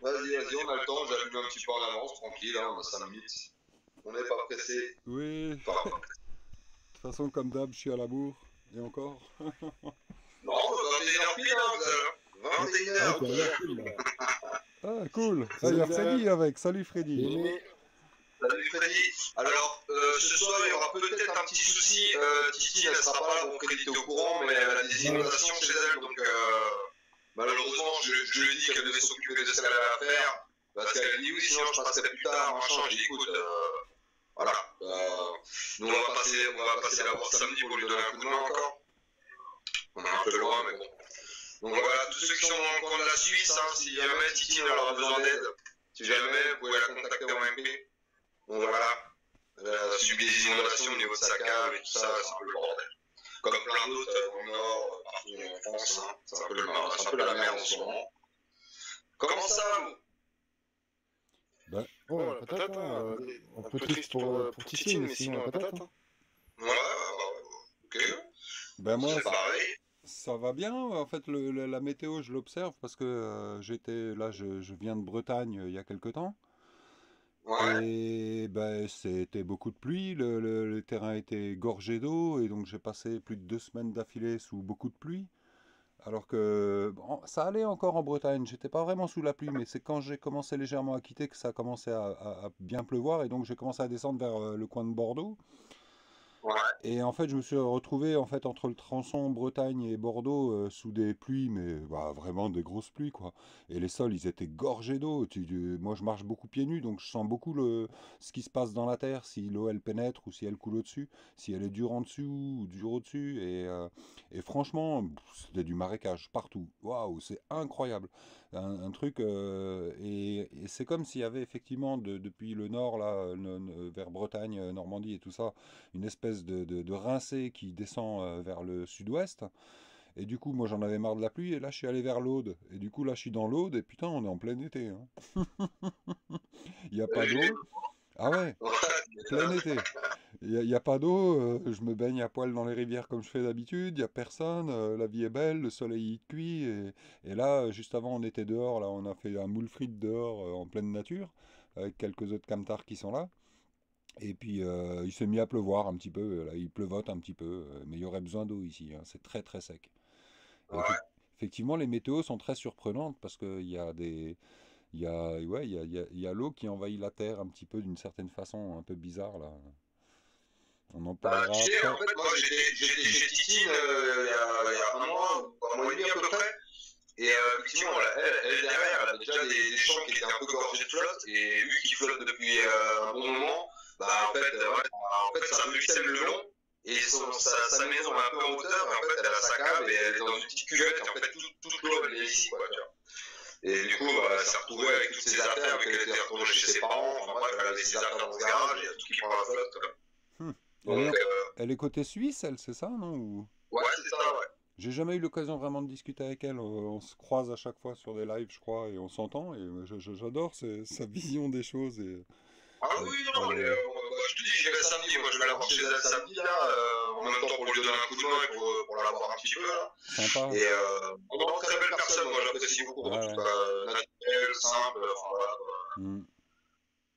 Vas-y, on a le temps, j'allume un petit peu en avance, tranquille, hein, on a 5 minutes. On n'est pas pressé. Oui, de Enfin, toute façon, comme d'hab, je suis à la bourre. Et encore. non, 21h pile, hein, vous avez. Ouais. Ah, 21h, t'es à vous l'heure avez. pile là. Ah, cool. Ah, il y Salut a Zara. Freddy avec. Salut Freddy. Mémé. Salut Freddy. Alors, ce soir, il y aura peut-être un petit souci. Titi, elle sera pas là, bon, Freddy était au courant, mais elle a des inondations chez elle, donc malheureusement, je lui ai dit qu'elle devait s'occuper de ce qu'elle avait à faire. Parce qu'elle a dit oui, sinon je passerai plus tard, machin. J'ai dit écoute, voilà. Nous, on va passer la voir samedi pour lui donner un coup de main encore. On est un peu loin, mais bon. Donc voilà, tous ceux qui sont dans le coin de la Suisse, hein, si jamais Titi aura besoin d'aide, si jamais, vous pouvez la contacter en MP. Donc voilà, elle a subi des inondations au niveau de sa cave et tout ça, c'est un peu le bordel. Comme plein d'autres dans le nord, partout en France, hein, c'est un peu la merde en ce moment. Comment ça va, vous? Bon, la patate, hein, un peu triste pour Titine, mais sinon la patate. Hein. Ok. Ben moi, C'est pareil. ça va bien. En fait, la météo, je l'observe parce que j'étais là, je viens de Bretagne il y a quelque temps. Ouais. Et ben, c'était beaucoup de pluie, le terrain était gorgé d'eau, et donc j'ai passé plus de 2 semaines d'affilée sous beaucoup de pluie. Alors que bon, ça allait encore en Bretagne, j'étais pas vraiment sous la pluie, mais c'est quand j'ai commencé légèrement à quitter que ça a commencé à bien pleuvoir, et donc j'ai commencé à descendre vers le coin de Bordeaux. Ouais. Et en fait, je me suis retrouvé en fait entre le tronçon Bretagne et Bordeaux sous des pluies, mais bah, vraiment des grosses pluies quoi. Et les sols, ils étaient gorgés d'eau. Moi, je marche beaucoup pieds nus, donc je sens beaucoup ce qui se passe dans la terre, si l'eau elle pénètre ou si elle coule au-dessus, si elle est dure en dessous ou dure au-dessus. Et franchement, c'était du marécage partout. Waouh, c'est incroyable. Un truc. Et c'est comme s'il y avait effectivement depuis le nord là, vers Bretagne, Normandie et tout ça une espèce de rincée qui descend vers le sud-ouest. Et du coup, moi j'en avais marre de la pluie, et là je suis allé vers l'Aude. Et du coup, là je suis dans l'Aude, et putain, on est en plein été. Hein. Il n'y a pas d'eau. Ah ouais, plein été. Il y a pas d'eau, je me baigne à poil dans les rivières comme je fais d'habitude, il n'y a personne, la vie est belle, le soleil il cuit. Et là, juste avant, on était dehors, là on a fait un moule frite dehors en pleine nature, avec quelques autres camtars qui sont là. Et puis il s'est mis à pleuvoir un petit peu, là, il pleuvote un petit peu, mais il y aurait besoin d'eau ici, hein, c'est très très sec. Et Ouais. effectivement, les météos sont très surprenantes parce qu'il y a des, il y a, ouais, il y a l'eau qui envahit la terre un petit peu d'une certaine façon, un peu bizarre là. On en Bah, parlera tu sais, en après. fait, moi, j'étais chez Titine il y a un mois et demi à peu près. Et effectivement, elle, derrière, elle avait déjà des champs qui étaient un peu gorgés de flotte. Et vu qu'ils flottent depuis un bon moment, bah, en fait, ça ruisselle le long. Et sa maison est un peu en hauteur. Et en fait, elle a sa cave et elle est dans une petite cuvette. Et en fait, toute l'eau, elle est ici, quoi, tu vois. Et du coup, bah, elle s'est retrouvée avec toutes ses affaires, vu qu'elle était retournée chez ses parents. Enfin bref, elle avait ses affaires dans ce garage. Et il y a tout qui prend la flotte, quoi. Hmm. Elle Donc, est, elle est côté suisse, elle, c'est ça, non ouais, c'est ça, ouais. J'ai jamais eu l'occasion vraiment de discuter avec elle. On se croise à chaque fois sur des lives, je crois, et on s'entend. Et j'adore sa vision des choses. Ah Elle, oui, non, elle est je te dis, j'irai samedi, moi je vais la voir chez elle samedi, là, en même temps pour lui donner un coup de main et pour la voir un petit peu, là. sympa. Et non, très belle personne, moi j'apprécie beaucoup, en Ouais, tout ouais. cas, naturelle, simple, enfin voilà, quoi. Hmm.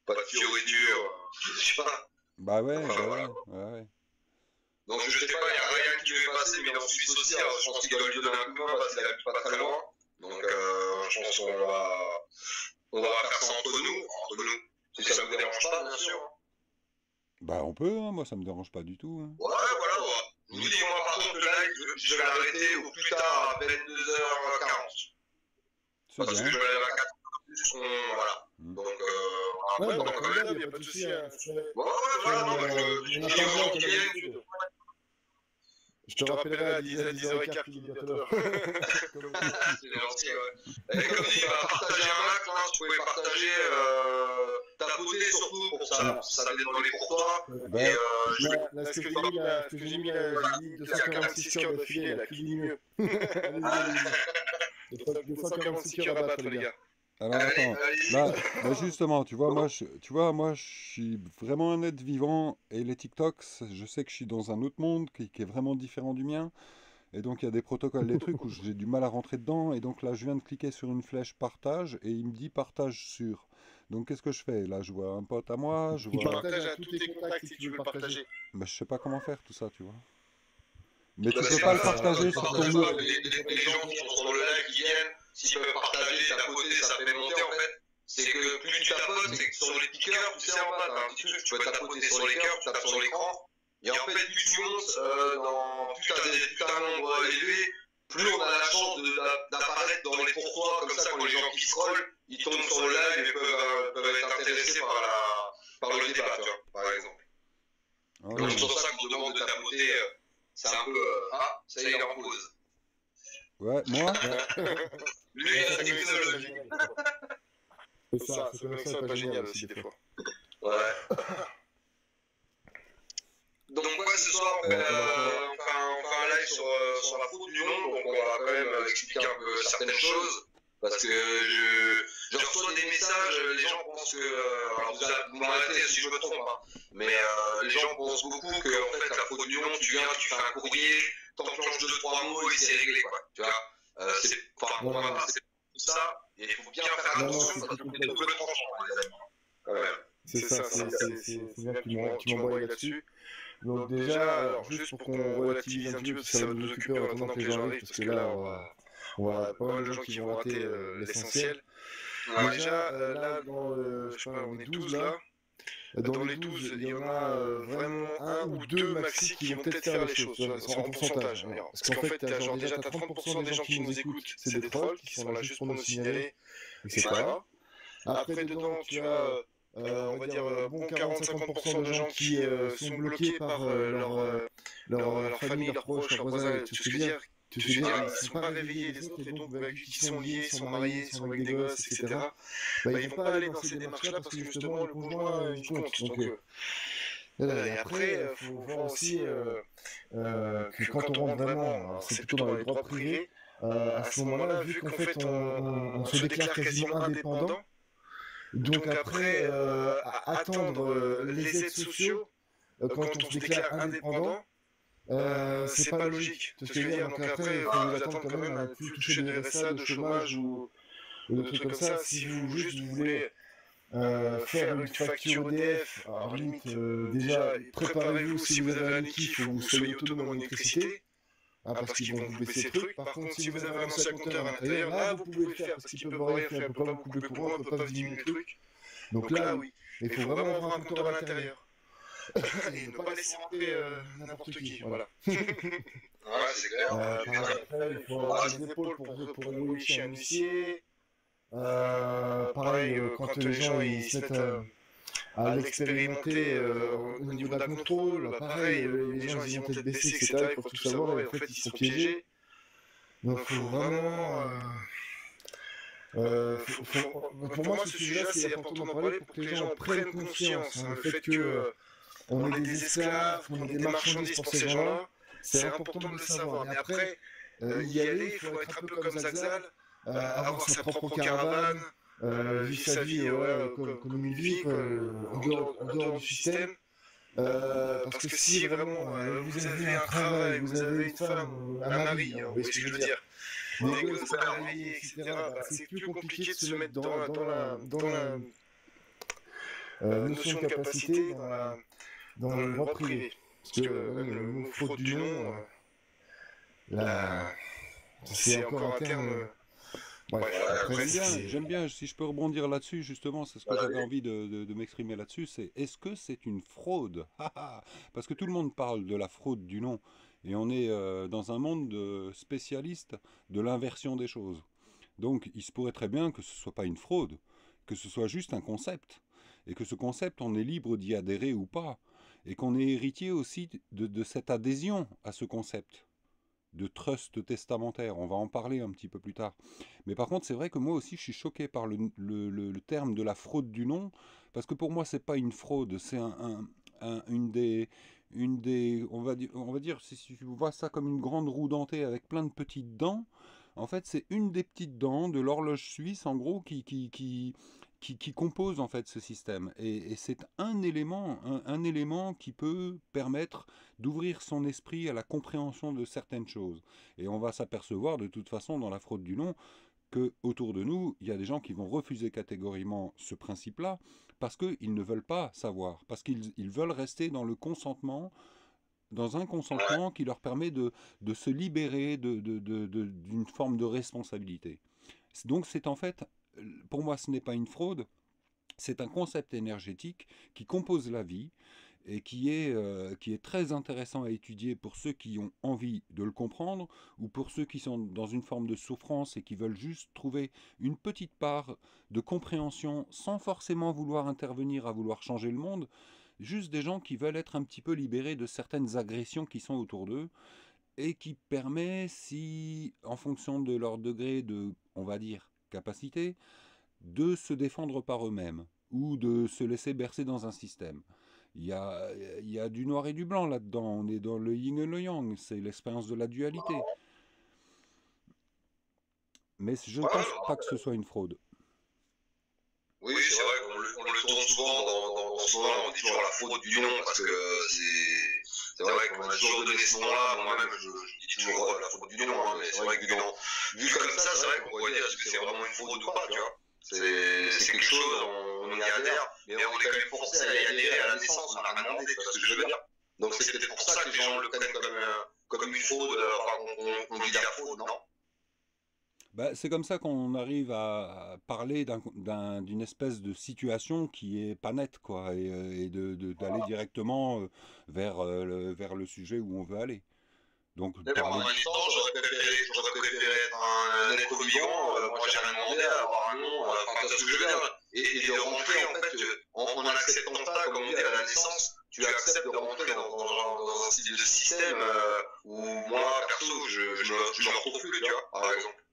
Pas de fioriture, je sais pas, Bah ouais, enfin bah voilà. ouais, ouais, ouais. Donc je sais pas, il y a rien qui lui est passé, mais il est en Suisse aussi, alors je pense qu'il doit lui donner un coup de main parce qu'il habite pas très loin. Donc je pense qu'on va faire ça entre nous, si ça vous dérange pas, bien sûr. Bah on peut, hein, moi ça me dérange pas du tout. Hein. Ouais, voilà, ouais. Je vous Hmm. dis, moi, par contre, le live, je vais l'arrêter au plus tard à 22h40. C'est Parce que bien. je me lève à 4 plus, voilà. Hmm. Donc, Ouais, après, bah donc, comme d'hab, y a pas de souci. Hein. ouais, voilà, non, mais je On dis attend aux bien gens comme qui viennent. d'habitude. Je te rappellerai à 10h15 pile bientôt l'heure. C'est gentil, ouais. Et comme dit, bah, partagez un max, hein, si vous pouvez partager, tapoter surtout pour que ça détende pour toi. Et Ben, je vais. Là, ce que j'ai mis là, j'ai mis 246 cœurs d'affilée, là, qui dit mieux. Allez-y. 246 cœurs à battre, les gars. alors Allez, attends, allez-y. là, justement, tu vois, moi je suis vraiment un être vivant et les TikToks, je sais que je suis dans un autre monde qui est vraiment différent du mien. Et donc il y a des protocoles, des trucs où j'ai du mal à rentrer dedans. Et donc là, je viens de cliquer sur une flèche partage et il me dit partage sur. Donc qu'est-ce que je fais? Là, je vois un pote à moi, je Tu vois. partages à tous tes contacts si tu veux le partager. Mais je sais pas comment faire tout ça, tu vois. Mais tu Bah, peux c'est pas le pas ça, partager tu sur ton partages mur. pas, mais les gens qui sont sur le live qui viennent, s'ils peuvent partager, tapoter, ça fait monter en fait. C'est que plus tu tapotes, c'est que sur les piqueurs, tu sais en bas, t'as un petit truc, tu peux tapoter sur les cœurs, tu tapes sur l'écran. Et en fait, plus tu montes, plus t'as un nombre élevé, plus on a la chance d'apparaître dans les pourquoi, comme ça quand les gens qui scrollent, ils tombent sur le live et peuvent être intéressés par le débat, tu vois, par exemple. Ah Donc ouais. c'est pour ça qu'on demande de tapoter, c'est un peu, ça y est, il est en pause. Ouais, moi? Lui, il a C'est une technologie. ça, c'est comme ça, pas génial aussi des fois. Ouais. Donc ouais, ce soir on fait un live sur la fraude du nom, donc on va quand même expliquer un peu certaines choses, parce que je reçois des messages, les gens pensent que, alors vous m'arrêtez si je me trompe, hein, mais les gens pensent beaucoup que en fait la fraude du nom, tu viens, tu fais un courrier, t'enclenches 2-3 mots et c'est réglé quoi, tu vois. Pour ma part c'est tout ça, et il faut bien faire attention parce que c'est double tranchant quand même. C'est ça, c'est bien que tu m'envoies là-dessus. Donc déjà, alors juste pour qu'on relativise un petit peu, parce que ça va nous occuper en attendant que les gens arrivent, parce que là, on va pas mal de gens qui vont rater l'essentiel. Déjà, là, je sais pas, on est 12 là. Dans les 12, il y en a vraiment un ou deux maxi qui vont peut-être faire les choses, tu vois, en pourcentage. Parce qu'en fait, déjà, t'as 30% des gens qui nous écoutent, c'est des trolls qui sont là juste pour nous signaler, etc. Après, dedans, tu as... on va dire bon 40-50% de gens qui sont bloqués par leur famille, leurs proches, leurs voisins, tu sais ce que je veux dire, ils ne sont pas réveillés les autres et donc vu qu'ils sont liés, sont mariés, sont avec des gosses, etc. Bah, ils vont pas aller dans ces démarches-là parce que justement le conjoint il compte. Donc, et après, il faut voir aussi que quand on rentre vraiment, c'est plutôt dans les droits privés, à ce moment-là, vu qu'en fait on se déclare quasiment indépendant, donc après, attendre les aides sociaux quand on se déclare indépendant, c'est pas logique. C'est ce que je veux dire. Donc après, il faut vous attendre quand même à ne plus toucher de RSA, de chômage ou de trucs comme ça. Si vous voulez faire une facture EDF, alors limite, déjà, préparez-vous si vous avez un liquide, il faut que vous soyez autonome en électricité. Parce qu'ils vont vous baisser le truc. Par contre, si vous avez un ancien compteur à l'intérieur, là, vous pouvez le faire, parce qu'ils peuvent rien faire, ils ne peuvent pas vous couper le courant, ils ne peuvent pas vous diminuer le truc. Donc là, oui. Mais il faut vraiment avoir un compteur à l'intérieur. Et ne pas laisser rentrer n'importe qui. Voilà. Ouais, c'est clair. Après, il faut avoir des épaules pour rouler chez un huissier. Pareil, quand les gens ils se mettent à l'expérimenter au niveau d'un contrôle, bah, pareil, les gens ils vont peut-être baisser, etc. Ils peuvent tout savoir et en fait ils sont piégés. Donc il faut vraiment... pour moi, ce sujet-là, c'est important d'en parler pour que les gens prennent conscience. Le fait que on est des esclaves, qu'on est des marchandises pour ces gens-là, c'est important de le savoir. Mais après, y aller, il faut être un peu comme Zagzal, avoir sa propre caravane, vivre sa vie comme une vie, en dehors du système. Parce que si vraiment vous avez un travail, vous avez une femme, un mari, vous voyez ce que je veux dire, des gosses à réveiller, etc., c'est plus compliqué de se mettre dans la notion de capacité, dans le droit privé. Parce que même le mot fraude du nom, c'est encore un terme... J'aime bien, si je peux rebondir là-dessus, justement, c'est ce que j'avais envie de m'exprimer là-dessus, c'est est-ce que c'est une fraude? Parce que tout le monde parle de la fraude du nom, et on est dans un monde de spécialistes de l'inversion des choses. Donc il se pourrait très bien que ce ne soit pas une fraude, que ce soit juste un concept, et que ce concept, on est libre d'y adhérer ou pas, et qu'on est héritier aussi de cette adhésion à ce concept de trust testamentaire, on va en parler un petit peu plus tard. Mais par contre, c'est vrai que moi aussi, je suis choqué par le terme de la fraude du nom, parce que pour moi, c'est pas une fraude, c'est une des, on va dire, si tu vois ça comme une grande roue dentée avec plein de petites dents, en fait, c'est une des petites dents de l'horloge suisse, en gros, qui qui composent en fait ce système. Et c'est un élément qui peut permettre d'ouvrir son esprit à la compréhension de certaines choses. Et on va s'apercevoir de toute façon dans la fraude du nom que autour de nous, il y a des gens qui vont refuser catégoriquement ce principe-là parce qu'ils ne veulent pas savoir, parce qu'ils veulent rester dans le consentement, dans un consentement qui leur permet de se libérer d'une forme de responsabilité. Donc c'est en fait, pour moi ce n'est pas une fraude, c'est un concept énergétique qui compose la vie et qui est très intéressant à étudier pour ceux qui ont envie de le comprendre ou pour ceux qui sont dans une forme de souffrance et qui veulent juste trouver une petite part de compréhension sans forcément vouloir intervenir à vouloir changer le monde, juste des gens qui veulent être un petit peu libérés de certaines agressions qui sont autour d'eux et qui permet, si en fonction de leur degré de, on va dire, capacité, de se défendre par eux-mêmes ou de se laisser bercer dans un système. Il y a du noir et du blanc là-dedans, on est dans le yin et le yang, c'est l'expérience de la dualité. Mais je ne pense pas que ce soit une fraude. Oui, c'est vrai qu'on le tourne souvent dans ce moment-là, on dit toujours la fraude du nom, parce que c'est vrai qu'on a toujours donné ce nom-là, moi-même je dis toujours la fraude du nom, hein, mais c'est vrai que vu comme ça, c'est vrai qu'on pourrait dire est-ce que c'est vraiment une fraude ou pas, tu vois. C'est quelque chose, on y adhère, mais on est quand même forcé à y adhérer à la naissance, on n'a rien demandé, tu vois ce que je veux dire. Donc c'est peut-être pour ça que les gens le prennent comme une fraude, enfin on dit la fraude, non? Bah, c'est comme ça qu'on arrive à parler d'une espèce de situation qui est pas nette, quoi, et d'aller directement vers le sujet où on veut aller. Donc, Mais bon, en même temps, j'aurais préféré être un être vivant, moi j'ai rien demandé à avoir un nom, enfin tu vois ce que je veux dire, et de rentrer en fait, en acceptant ça, comme on dit à la naissance, tu acceptes de rentrer dans un style de système où moi, perso, je me retrouve plus, tu vois, par exemple.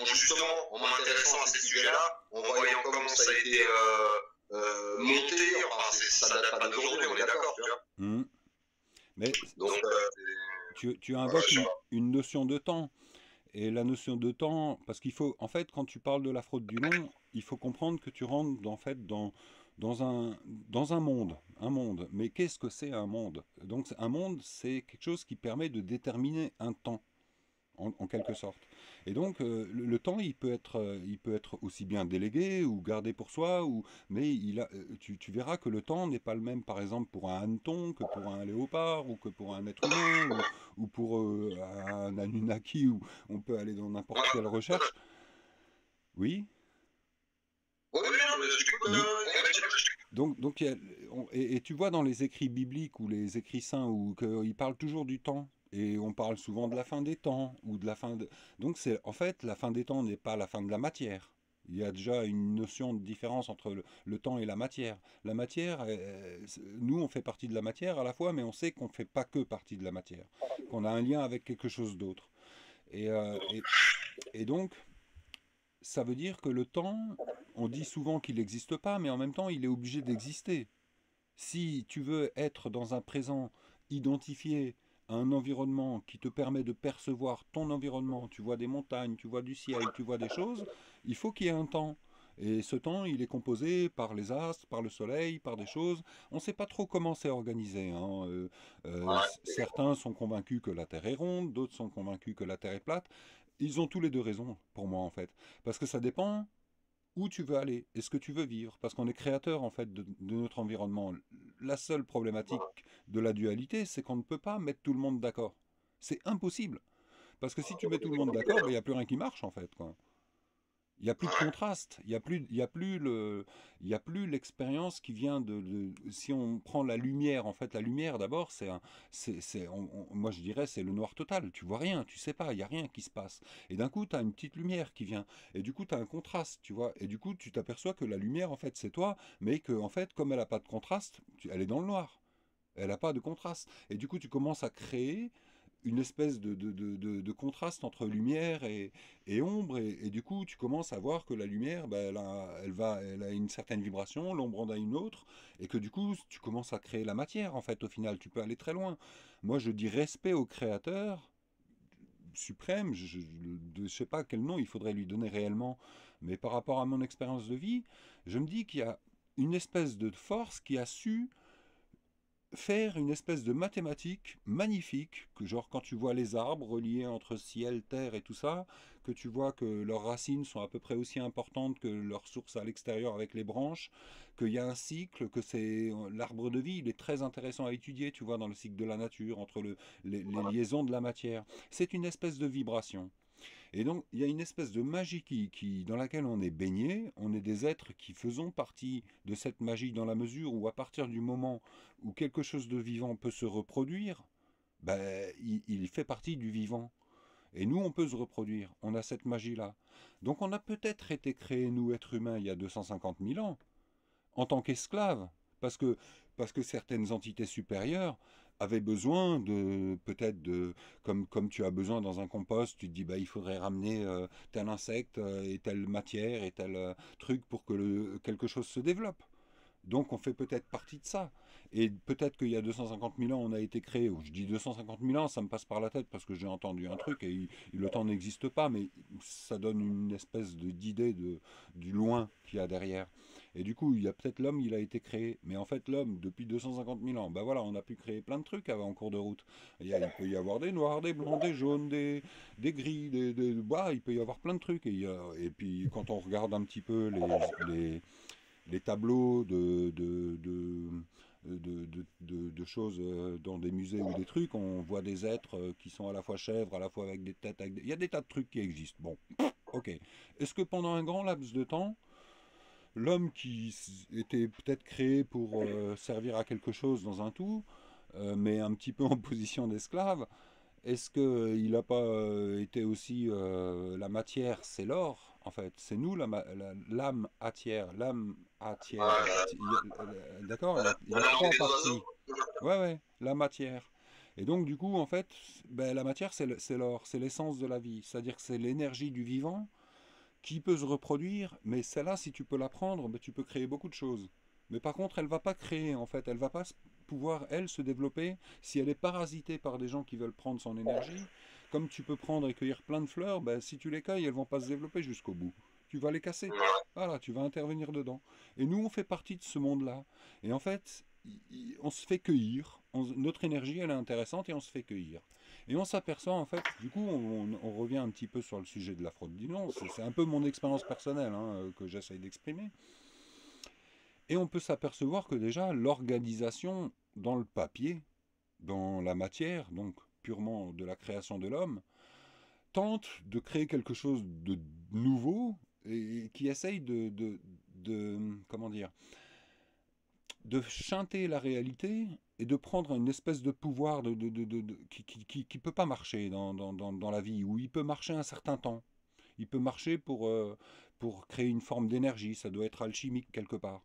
Justement, en m'intéressant à ces sujets-là, en voyant comment ça a été monté, enfin ça date pas d'aujourd'hui, on est d'accord, tu vois. Mais donc, tu invoques une notion de temps. Et la notion de temps, parce qu'il faut, en fait, quand tu parles de la fraude du nom, il faut comprendre que tu rentres en fait dans un monde. Un monde. Mais qu'est-ce que c'est un monde? Donc un monde, c'est quelque chose qui permet de déterminer un temps, en quelque sorte. Et donc le temps, il peut être aussi bien délégué ou gardé pour soi, mais tu verras que le temps n'est pas le même, par exemple, pour un hanneton que pour un léopard ou que pour un être humain ou pour un Anunnaki, où on peut aller dans n'importe quelle recherche. Oui. Oui, non, mais donc et tu vois dans les écrits bibliques ou les écrits saints où ils parlent toujours du temps. Et on parle souvent de la fin des temps ou de la fin de... Donc en fait, la fin des temps n'est pas la fin de la matière. Il y a déjà une notion de différence entre le temps et la matière. La matière, nous on fait partie de la matière à la fois, mais on sait qu'on ne fait pas que partie de la matière, qu'on a un lien avec quelque chose d'autre. Et donc, ça veut dire que le temps, on dit souvent qu'il n'existe pas, mais en même temps, il est obligé d'exister. Si tu veux être dans un présent identifié à un environnement qui te permet de percevoir ton environnement, tu vois des montagnes, tu vois du ciel, tu vois des choses, il faut qu'il y ait un temps. Et ce temps, il est composé par les astres, par le soleil, par des choses. On ne sait pas trop comment c'est organisé, hein. Certains sont convaincus que la Terre est ronde, d'autres sont convaincus que la Terre est plate. Ils ont tous les deux raison, pour moi, en fait. Parce que ça dépend où tu veux aller et ce que tu veux vivre, parce qu'on est créateur en fait de notre environnement. La seule problématique de la dualité, c'est qu'on ne peut pas mettre tout le monde d'accord. C'est impossible. Parce que si tu mets tout le monde d'accord, il n'y a plus rien qui marche en fait, quoi. Il n'y a plus de contraste, il n'y a plus l'expérience qui vient si on prend la lumière, en fait, la lumière d'abord, moi je dirais c'est le noir total, tu vois rien, tu sais pas, il n'y a rien qui se passe. Et d'un coup, tu as une petite lumière qui vient, et du coup, tu as un contraste, tu vois, et du coup, tu t'aperçois que la lumière, en fait, c'est toi, mais que, en fait, comme elle n'a pas de contraste, elle est dans le noir. Elle n'a pas de contraste. Et du coup, tu commences à créer une espèce de contraste entre lumière et ombre, et du coup tu commences à voir que la lumière, bah, elle a une certaine vibration, l'ombre en a une autre, et que du coup tu commences à créer la matière, en fait, au final tu peux aller très loin. Moi je dis respect au créateur suprême, je sais pas quel nom il faudrait lui donner réellement, Mais par rapport à mon expérience de vie, je me dis qu'il y a une espèce de force qui a su faire une espèce de mathématique magnifique, que genre quand tu vois les arbres reliés entre ciel, terre et tout ça, que tu vois que leurs racines sont à peu près aussi importantes que leurs sources à l'extérieur avec les branches, qu'il y a un cycle, que c'est l'arbre de vie, il est très intéressant à étudier, tu vois, dans le cycle de la nature, entre les liaisons de la matière. C'est une espèce de vibration. Et donc, il y a une espèce de magie dans laquelle on est baigné. On est des êtres qui faisons partie de cette magie dans la mesure où, à partir du moment où quelque chose de vivant peut se reproduire, ben, il fait partie du vivant. Et nous, on peut se reproduire. On a cette magie-là. Donc, on a peut-être été créés, nous, êtres humains, il y a 250 000 ans, en tant qu'esclaves, parce que, parce que certaines entités supérieures avaient besoin de, peut-être de, comme tu as besoin dans un compost, tu te dis, bah, il faudrait ramener tel insecte et telle matière et tel truc pour que quelque chose se développe. Donc on fait peut-être partie de ça. Et peut-être qu'il y a 250 000 ans, on a été créé, ou je dis 250 000 ans, ça me passe par la tête parce que j'ai entendu un truc et le temps n'existe pas, mais ça donne une espèce d'idée du loin qu'il y a derrière. Et du coup, il y a peut-être l'homme, il a été créé. Mais en fait, l'homme, depuis 250 000 ans, ben voilà, on a pu créer plein de trucs en cours de route. Il peut y avoir des noirs, des blancs, des jaunes, des gris, bah, il peut y avoir plein de trucs. Et puis, quand on regarde un petit peu les tableaux de choses dans des musées ou des trucs, on voit des êtres qui sont à la fois chèvres, à la fois avec des têtes. Il y a des tas de trucs qui existent. Bon, ok. Est-ce que pendant un grand laps de temps, l'homme qui était peut-être créé pour servir à quelque chose dans un tout, mais un petit peu en position d'esclave, est-ce qu'il n'a pas été aussi la matière, c'est l'or, en fait, c'est nous l'âme atière, d'accord, il y a trois parties. Ouais, ouais, la matière. Et donc, du coup, en fait, ben, la matière, c'est l'or, c'est l'essence de la vie, c'est-à-dire que c'est l'énergie du vivant qui peut se reproduire, mais celle-là, si tu peux la prendre, ben, tu peux créer beaucoup de choses. Mais par contre, elle va pas créer, en fait, elle va pas pouvoir, elle, se développer si elle est parasitée par des gens qui veulent prendre son énergie. Comme tu peux prendre et cueillir plein de fleurs, ben, si tu les cueilles, elles vont pas se développer jusqu'au bout. Tu vas les casser. Voilà, tu vas intervenir dedans. Et nous, on fait partie de ce monde-là. Et en fait, on se fait cueillir. Notre énergie, elle est intéressante et on se fait cueillir. Et on s'aperçoit, en fait, du coup, on revient un petit peu sur le sujet de la fraude du nom. C'est un peu mon expérience personnelle que j'essaye d'exprimer. Et on peut s'apercevoir que déjà, l'organisation dans le papier, dans la matière, donc purement de la création de l'homme, tente de créer quelque chose de nouveau et qui essaye comment dire, de chanter la réalité et de prendre une espèce de pouvoir qui peut pas marcher dans la vie, où il peut marcher un certain temps. Il peut marcher pour créer une forme d'énergie, ça doit être alchimique quelque part.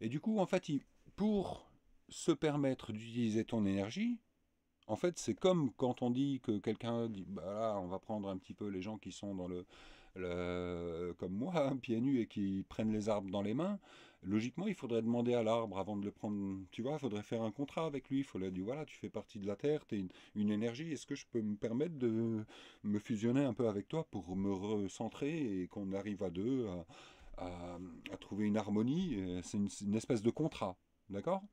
Et du coup, en fait, pour se permettre d'utiliser ton énergie, en fait, c'est comme quand on dit que quelqu'un dit, bah là, on va prendre un petit peu les gens qui sont dans comme moi, hein, pieds nus et qui prennent les arbres dans les mains. Logiquement, il faudrait demander à l'arbre avant de le prendre. Tu vois, il faudrait faire un contrat avec lui. Il faudrait dire, voilà, tu fais partie de la terre, tu es une énergie. Est-ce que je peux me permettre de me fusionner un peu avec toi pour me recentrer et qu'on arrive à deux à trouver une harmonie? C'est une espèce de contrat. D'accord?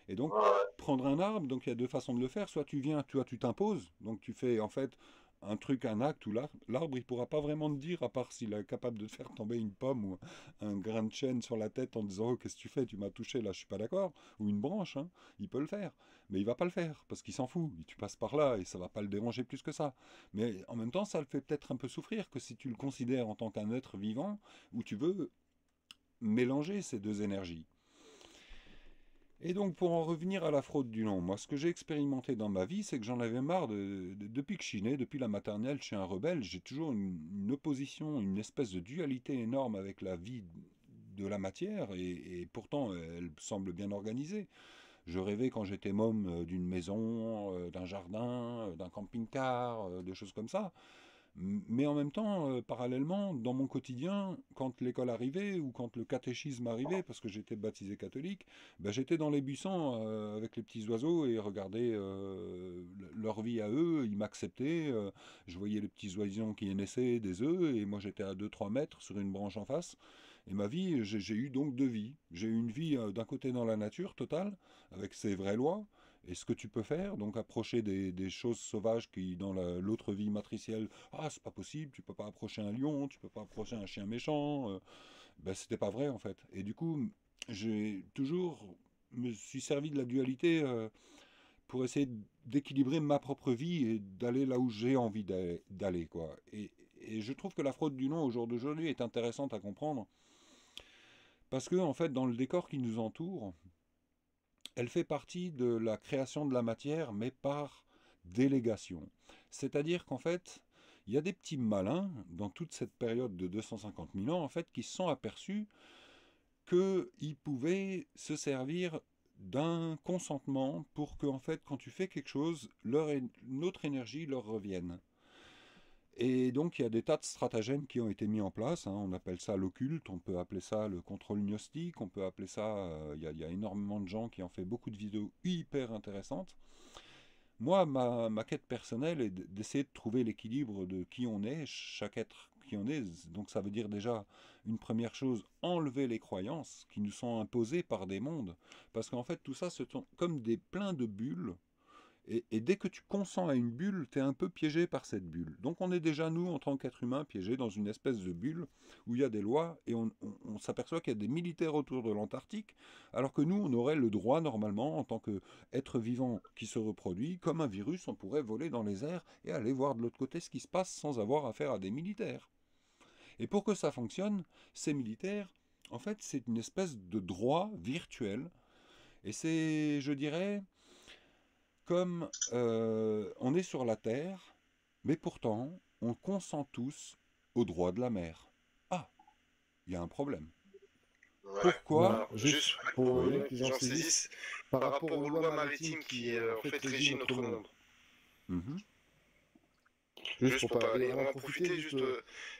Et donc, prendre un arbre, donc il y a deux façons de le faire. Soit tu viens, toi, tu t'imposes, donc tu fais en fait un truc, un acte où l'arbre, il pourra pas vraiment te dire, à part s'il est capable de te faire tomber une pomme ou un grain de chêne sur la tête en disant, oh, qu'est-ce que tu fais, tu m'as touché, là, je suis pas d'accord, ou une branche, hein, il peut le faire, mais il va pas le faire, parce qu'il s'en fout, tu passes par là, et ça va pas le déranger plus que ça. Mais en même temps, ça le fait peut-être un peu souffrir, que si tu le considères en tant qu'un être vivant, où tu veux mélanger ces deux énergies. Et donc, pour en revenir à la fraude du nom, moi, ce que j'ai expérimenté dans ma vie, c'est que j'en avais marre depuis que je suis né, depuis la maternelle, je suis un rebelle, j'ai toujours une opposition, une espèce de dualité énorme avec la vie de la matière, et pourtant, elle semble bien organisée. Je rêvais quand j'étais môme d'une maison, d'un jardin, d'un camping-car, de choses comme ça. Mais en même temps, parallèlement, dans mon quotidien, quand l'école arrivait ou quand le catéchisme arrivait, parce que j'étais baptisé catholique, ben, j'étais dans les buissons avec les petits oiseaux et regardais leur vie à eux, ils m'acceptaient, je voyais les petits oisillons qui naissaient des œufs et moi j'étais à 2-3 mètres sur une branche en face. Et ma vie, j'ai eu donc deux vies. J'ai eu une vie d'un côté dans la nature totale, avec ses vraies lois, et ce que tu peux faire, donc approcher des choses sauvages qui, dans l'autre vie matricielle, ah, c'est pas possible, tu peux pas approcher un lion, tu peux pas approcher un chien méchant. Ben, c'était pas vrai, en fait. Et du coup, j'ai toujours me suis servi de la dualité pour essayer d'équilibrer ma propre vie et d'aller là où j'ai envie d'aller, quoi. Et je trouve que la fraude du nom au jour d'aujourd'hui est intéressante à comprendre parce que, en fait, dans le décor qui nous entoure, elle fait partie de la création de la matière, mais par délégation. C'est-à-dire qu'en fait, il y a des petits malins dans toute cette période de 250 000 ans, en fait, qui se sont aperçus qu'ils pouvaient se servir d'un consentement pour que, en fait, quand tu fais quelque chose, notre énergie leur revienne. Et donc il y a des tas de stratagèmes qui ont été mis en place, hein. On appelle ça l'occulte, on peut appeler ça le contrôle gnostique, on peut appeler ça, y a énormément de gens qui ont fait beaucoup de vidéos hyper intéressantes. Moi, ma quête personnelle est d'essayer de trouver l'équilibre de qui on est, chaque être qui on est. Donc ça veut dire déjà, une première chose, enlever les croyances qui nous sont imposées par des mondes. Parce qu'en fait, tout ça, c'est comme plein de bulles. Et dès que tu consens à une bulle, tu es un peu piégé par cette bulle. Donc on est déjà, nous, en tant qu'êtres humains, piégés dans une espèce de bulle où il y a des lois et on s'aperçoit qu'il y a des militaires autour de l'Antarctique, alors que nous, on aurait le droit, normalement, en tant qu'être vivant qui se reproduit, comme un virus, on pourrait voler dans les airs et aller voir de l'autre côté ce qui se passe sans avoir affaire à des militaires. Et pour que ça fonctionne, ces militaires, en fait, c'est une espèce de droit virtuel. Et c'est, je dirais, comme on est sur la Terre, mais pourtant, on consent tous au droit de la mer. Ah, il y a un problème. Ouais. Pourquoi Voilà, juste pour que les gens saisissent, par rapport aux lois maritimes qui en fait régissent notre monde. Juste pour pas aller en profiter, juste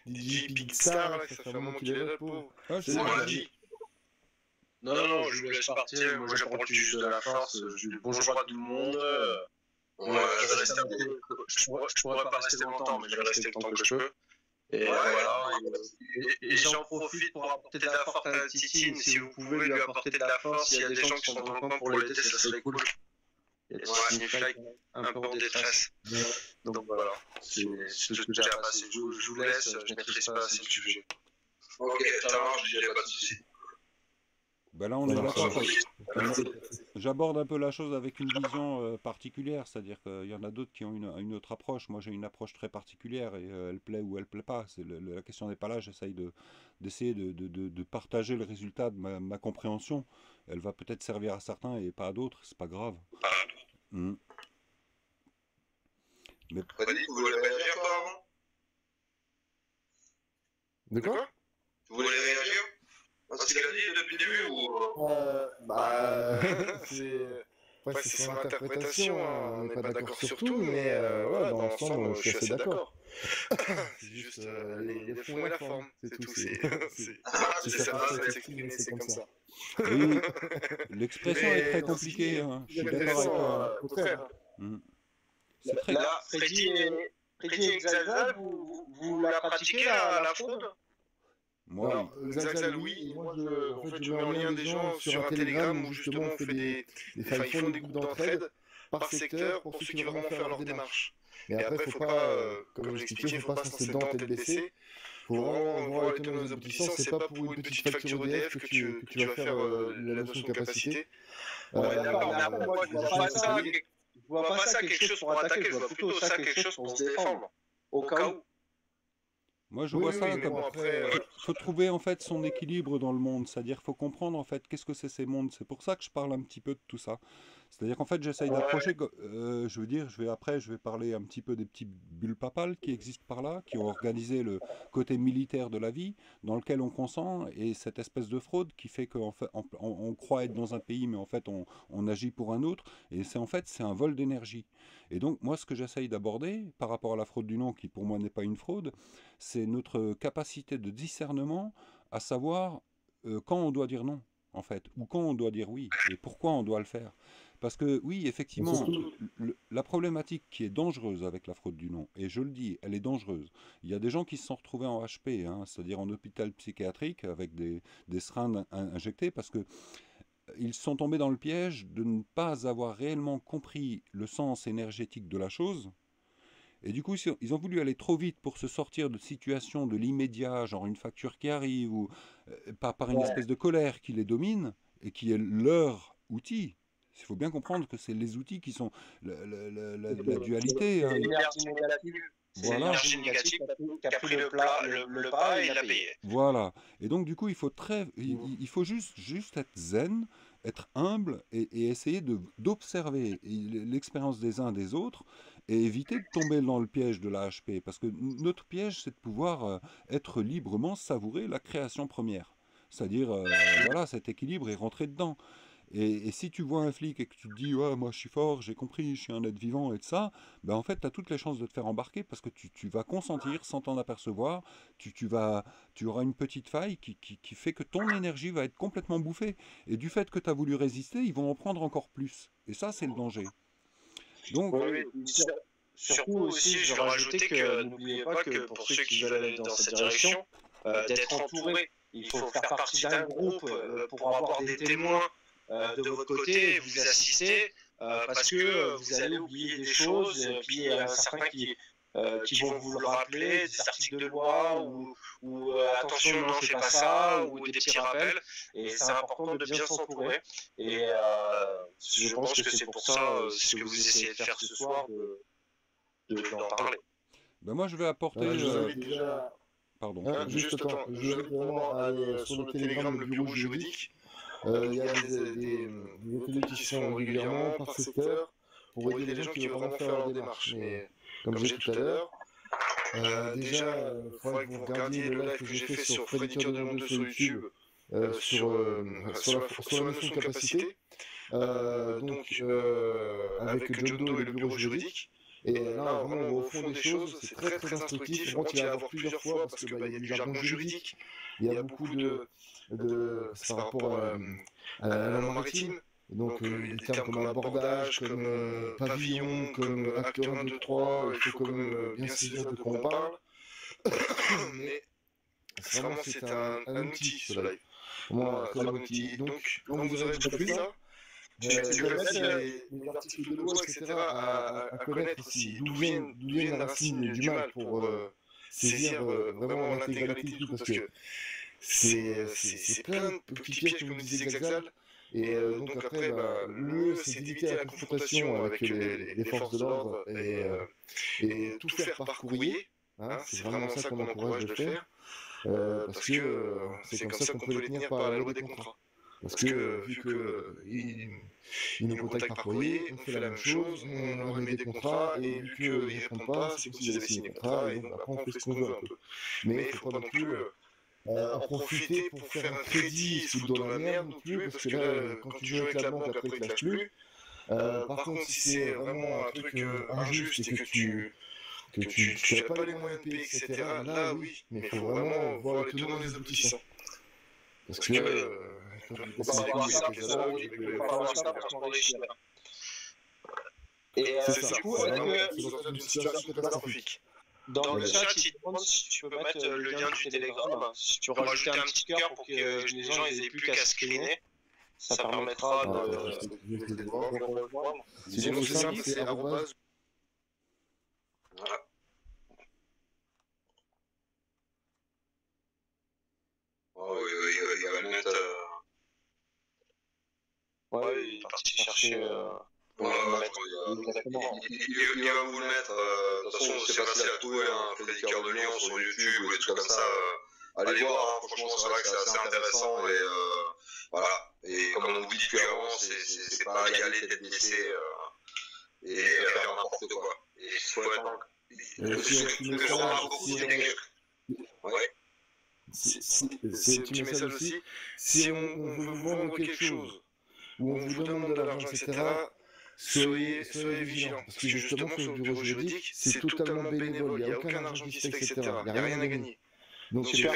DJ Pixar, là, ça fait un moment qu'il est là, le pauvre. Ah, C'est moi, dit. Non, je vous laisse partir. Moi, j'apporte juste de la force. Je dis bonjour à tout le monde. Je vais rester un peu. Je pourrais pas rester longtemps, mais je vais rester le temps que je peux. Et voilà. Et j'en profite pour apporter de la force à Titine. Si vous pouvez lui apporter de la force, s'il y a des gens qui sont dans le coin pour l'aider, ça serait cool. Il y a une fille un peu en détresse. Donc voilà. C'est ce que j'ai à passer. Je vous laisse. Je maîtrise pas assez le sujet. Ok, ça marche, j'ai pas de soucis. Ben là, on est d'accord. J'aborde un peu la chose avec une vision particulière, c'est-à-dire qu'il y en a d'autres qui ont une autre approche. Moi, j'ai une approche très particulière et elle plaît ou elle plaît pas. La question n'est pas là. J'essaye d'essayer de partager le résultat de ma compréhension. Elle va peut-être servir à certains et pas à d'autres. C'est pas grave. Mais Freddy, vous voulez réagir toi avant? De quoi? Vous voulez réagir? Parce qu'il a dit depuis le début ou... c'est son interprétation, hein. On n'est pas d'accord sur tout, mais voilà, dans l'ensemble, je suis assez d'accord. C'est juste les fonds et la forme, c'est tout. C'est ça, c'est comme ça. oui, l'expression est très compliquée. Hein. Je suis d'accord avec toi. Au contraire. C'est très... Là, Freddy et Xalzal, vous la pratiquez la fraude? Moi, Xalzal, oui. Moi, je mets en lien des gens sur un Telegram où justement on fait ils font des groupes d'entraide par secteur pour ceux qui veulent vraiment faire leur démarche. Mais après, faut pas, comme j'expliquais, faut pas se lancer dedans tête baissée. Faut vraiment voir les tenants et les aboutissants. C'est pas pour une petite facture EDF que tu vas faire la notion de capacité. D'accord, mais après, moi, je vois pas ça quelque chose pour attaquer, je vois plutôt ça quelque chose pour se défendre, au cas où. Moi, je vois ça comme... faut trouver en fait son équilibre dans le monde, c'est-à-dire faut comprendre en fait qu'est-ce que c'est ces mondes. C'est pour ça que je parle un petit peu de tout ça. C'est-à-dire qu'en fait, j'essaye d'approcher, je veux dire, je vais parler un petit peu des petits bulles papales qui existent par là, qui ont organisé le côté militaire de la vie, dans lequel on consent, et cette espèce de fraude qui fait qu'on fait, on croit être dans un pays, mais en fait, on agit pour un autre, et c'est en fait, c'est un vol d'énergie. Et donc, moi, ce que j'essaye d'aborder, par rapport à la fraude du non, qui pour moi n'est pas une fraude, c'est notre capacité de discernement à savoir quand on doit dire non, en fait, ou quand on doit dire oui, et pourquoi on doit le faire. Parce que oui, effectivement, la problématique qui est dangereuse avec la fraude du non, et je le dis, elle est dangereuse. Il y a des gens qui se sont retrouvés en HP, hein, c'est-à-dire en hôpital psychiatrique, avec des seringues injectées, parce que ils sont tombés dans le piège de ne pas avoir réellement compris le sens énergétique de la chose. Et du coup, ils ont voulu aller trop vite pour se sortir de situations de l'immédiat, genre une facture qui arrive, ou par une espèce de colère qui les domine, et qui est leur outil. Il faut bien comprendre que c'est les outils qui sont la dualité. C'est l'énergie négative. C'est l'énergie négative qui a pris le pas et il l'a payé. Voilà. Et donc, du coup, il faut juste être zen, être humble et essayer d'observer l'expérience des uns des autres et éviter de tomber dans le piège de la HP. Parce que notre piège, c'est de pouvoir être librement savourer la création première. C'est-à-dire, voilà, cet équilibre et rentrer dedans. Et si tu vois un flic et que tu te dis ouais, moi je suis fort, j'ai compris, je suis un être vivant et de ça, ben en fait tu as toutes les chances de te faire embarquer parce que tu vas consentir sans t'en apercevoir, tu auras une petite faille qui fait que ton énergie va être complètement bouffée. Et du fait que tu as voulu résister, ils vont en prendre encore plus. Et ça c'est le danger. Donc, oui, surtout aussi, je vais rajouter que n'oubliez pas que pour ceux qui veulent aller dans cette direction, d'être entouré, il faut faire partie d'un groupe pour avoir des témoins de votre côté, vous assister, parce que vous allez oublier des choses, puis il y en a certains qui vont vous le rappeler, des articles de loi, ou attention, non, fais pas ça, ou des petits rappels, et c'est important de bien s'entourer, et je pense que c'est pour ça, ce que vous essayez de faire ce soir, d'en parler. Ben moi je vais apporter... Pardon. Juste attends, je vais vraiment aller sur le Telegram, le bureau juridique. Il y a des ateliers qui se font régulièrement par secteur pour aider les gens qui veulent vraiment faire leur démarche. Mais comme j'ai dit tout à l'heure, déjà, il faudrait que vous regardiez le live que j'ai fait sur Prédicateur 2 sur YouTube sur la notion de capacité. Donc, avec John Doe et le bureau juridique. Et là, vraiment, on va au fond des choses, c'est très très instructif. Vraiment, tu vas avoir plusieurs fois parce qu'il y a du jargon juridique, il y a beaucoup c'est par rapport à la langue maritime. Donc, des termes comme abordage, comme pavillon, comme acteur 1, 2, 3, il faut quand même bien saisir de quoi on parle. Mais vraiment, c'est un outil, ce live. Vraiment, un très bon outil. Donc, quand vous aurez compris ça, tu vas mettre les articles de loi, etc. à connaître aussi, d'où vient la racine du mal pour saisir vraiment l'intégralité du tout, parce que c'est plein de petits pièges, comme disait Xaxal, et donc après, le mieux c'est d'éviter la confrontation avec les forces de l'ordre et tout faire par courrier, hein, c'est vraiment ça qu'on encourage de faire, parce que c'est comme ça qu'on peut les tenir par la loi des contrats. Parce que vu qu'ils nous contactent par courrier, on fait la même chose, on leur met des contrats, et vu qu'ils ne répondent pas, c'est comme s'ils avaient signé des contrats, et donc après on fait ce qu'on veut un peu. Mais il ne faut pas non plus en profiter pour faire un crédit sous dans la merde non plus, parce que là, quand tu joues avec la banque, après ils ne te lâchent plus. Par contre, si c'est vraiment un truc injuste et que tu n'as pas les moyens de payer, etc., là oui, mais il faut vraiment voir le tenant des aboutissants. Parce que... c'est ça, du coup, c'est une situation catastrophique. Dans le chat, il demande si tu peux mettre le lien du Telegram, si tu peux rajouter un petit cœur pour que les gens n'aient plus qu'à screener, ça permettra de... Sinon, c'est simple, c'est arrobase. Voilà. Oh oui, il va le mettre... Ouais, il est parti chercher... il va vous le mettre. De toute façon, c'est facile à trouver, un prédicateur de Lyon sur YouTube ou des trucs comme ça. Allez voir, hein, franchement, c'est vrai que c'est assez intéressant. Voilà. Et comme on vous dit depuis avant, c'est pas y aller tête baissée et faire n'importe quoi. Et il faut attendre. C'est un petit message aussi. Si on veut vous vendre quelque chose, ou on vous demande de l'argent, etc., soyez vigilants. Parce que justement, sur le bureau juridique, c'est totalement bénévole. Il n'y a aucun argent qui se fait, etc. Il n'y a rien à gagner. Donc, il y a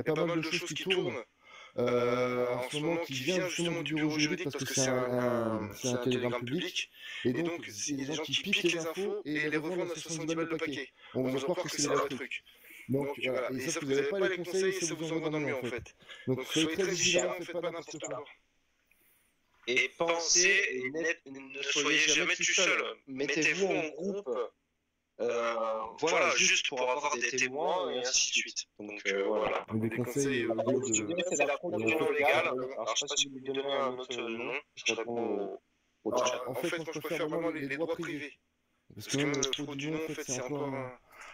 pas mal de choses qui tournent. En ce moment, qui vient justement du bureau juridique parce que c'est un télégramme public. Et donc, il y a des gens qui piquent les infos et les revendent à 70 balles le paquet. On va croire que c'est le vrai truc. Donc, voilà. Et sauf que vous n'avez pas les conseils, ça vous envoie dans le mur, en fait. Donc, soyez très vigilants, faites pas n'importe quoi. Et pensez, ne soyez jamais tout seul. Mettez-vous en groupe. Voilà, juste pour avoir des témoins et ainsi de suite. Donc voilà. Des conseils, c'est la fondation légale. Alors je sais pas si vous lui donnez un autre nom, je réponds au chat. En fait, moi je préfère vraiment les droits privés. Parce que même le trop du nom, en fait, c'est encore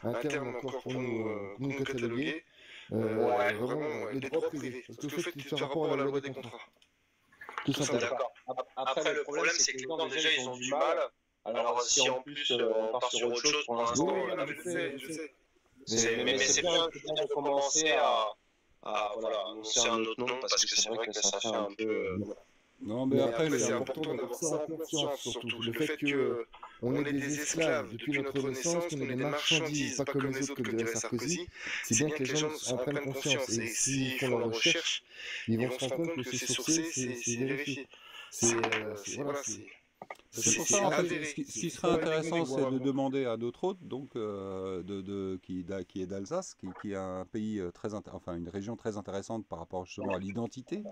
un terme encore pour nous cataloguer. Vraiment, les droits privés. Parce que le fait, c'est rapport à la loi des contrats. Tout simplement. D'accord. Après, le problème, c'est que les gens, déjà, ils ont du mal. Alors, si en plus on part sur autre chose pour l'instant, je sais. Mais c'est bien de commencer à voilà, annoncer un autre nom parce que c'est vrai que ça fait un peu. Non, mais après, c'est important d'avoir ça en conscience, surtout. Le fait qu'on est des esclaves depuis notre naissance, qu'on est des marchandises, pas comme les autres, comme dirait Sarkozy, c'est bien que les gens en prennent conscience. Et s'ils font leur recherche, ils vont se rendre compte que c'est sourcé, c'est vérifié. Voilà, c'est pour ça, en fait, ce qui serait intéressant, c'est de demander à d'autres hôtes, donc, qui est d'Alsace, qui est un pays enfin une région très intéressante par rapport justement à l'identité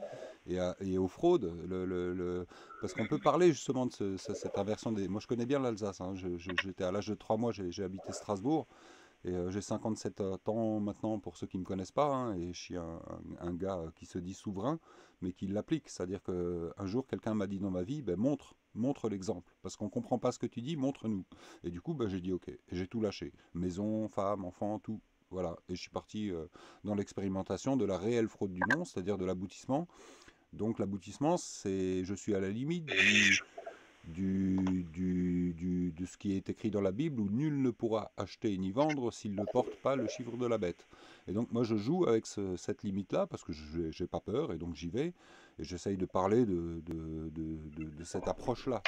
et aux fraudes, parce qu'on peut parler justement de cette inversion des... Moi je connais bien l'Alsace, hein. J'étais à l'âge de 3 mois, j'ai habité Strasbourg, et j'ai 57 ans maintenant pour ceux qui ne me connaissent pas, hein, et je suis un gars qui se dit souverain, mais qui l'applique, c'est-à-dire qu'un jour quelqu'un m'a dit dans ma vie, ben, montre l'exemple, parce qu'on ne comprend pas ce que tu dis, montre-nous. Et du coup, ben, j'ai dit ok, et j'ai tout lâché, maison, femme, enfant, tout, voilà, et je suis parti dans l'expérimentation de la réelle fraude du nom, c'est-à-dire de l'aboutissement. Donc l'aboutissement, c'est, je suis à la limite de ce qui est écrit dans la Bible, où nul ne pourra acheter ni vendre s'il ne porte pas le chiffre de la bête. Et donc moi je joue avec cette limite-là, parce que je n'ai pas peur, et donc j'y vais, et j'essaye de parler de cette approche-là.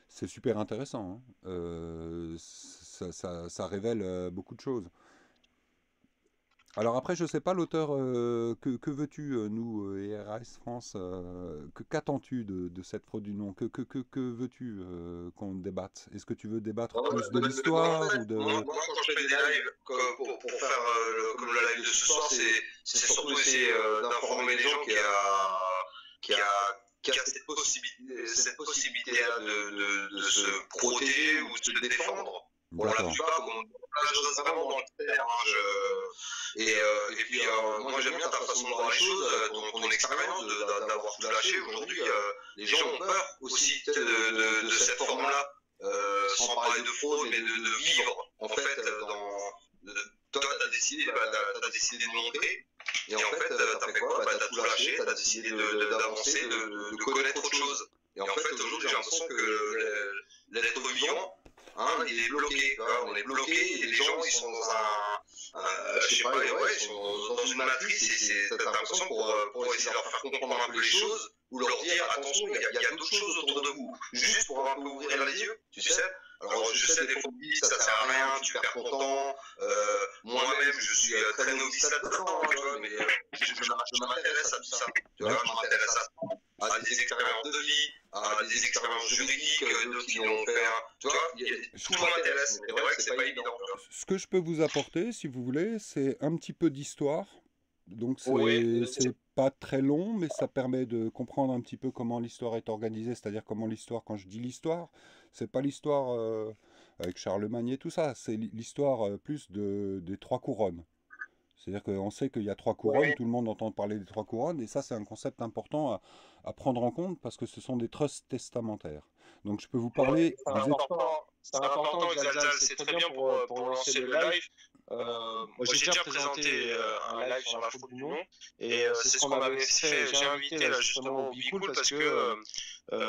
C'est super intéressant, hein. Ça révèle beaucoup de choses. Alors après, je ne sais pas l'auteur, que veux-tu, nous, RAS France, qu'attends-tu de cette fraude du nom? Que veux-tu qu'on débatte? Est-ce que tu veux débattre plus de l'histoire ou de... Moi, quand je fais des lives, pour faire comme le live de ce soir, c'est surtout essayer d'informer les gens qu'il y a cette possibilité-là de se protéger ou de se défendre. Pour la plupart, je reste vraiment dans le terme. Et puis, moi j'aime bien ta façon de voir les choses, ton expérience d'avoir tout lâché. Aujourd'hui, les gens ont peur aussi de cette forme-là, sans parler de fraude, mais de vivre. En fait, toi, tu as décidé de montrer. Et en fait, tu as fait quoi? Tu as tout lâché, tu as décidé d'avancer, de connaître autre chose. Et en fait, aujourd'hui, j'ai l'impression que l'être vivant, hein, il est bloqué, on est bloqué, et les gens ils sont dans je sais pas, ils sont dans une matrice, et t'as l'impression pour essayer de leur faire comprendre un peu les choses, ou leur dire attention, il y a d'autres choses autour de vous, juste pour un peu ouvrir les yeux, tu sais. Alors je sais, des fois on dit ça sert à rien, tu perds ton temps, moi-même je suis très novice là-dedans, tu vois, mais je m'intéresse à tout ça, tu vois, je m'intéresse à des expériences de vie, à des expériences juridiques, d'autres qui l'ont fait, tu vois, tout m'intéresse, mais c'est vrai que c'est pas évident. Ce que je peux vous apporter, si vous voulez, c'est un petit peu d'histoire. Donc c'est pas très long, mais ça permet de comprendre un petit peu comment l'histoire est organisée, c'est-à-dire comment l'histoire, quand je dis l'histoire, c'est pas l'histoire avec Charlemagne et tout ça, c'est l'histoire plus des 3 couronnes. C'est-à-dire qu'on sait qu'il y a 3 couronnes, tout le monde entend parler des 3 couronnes, et ça c'est un concept important à prendre en compte parce que ce sont des trusts testamentaires. Donc je peux vous parler... C'est important, Xalzal, c'est très bien pour lancer le live. Moi, j'ai déjà présenté un live sur la fraude du nom, et c'est ce qu'on avait fait. J'ai invité là justement au Bicool parce que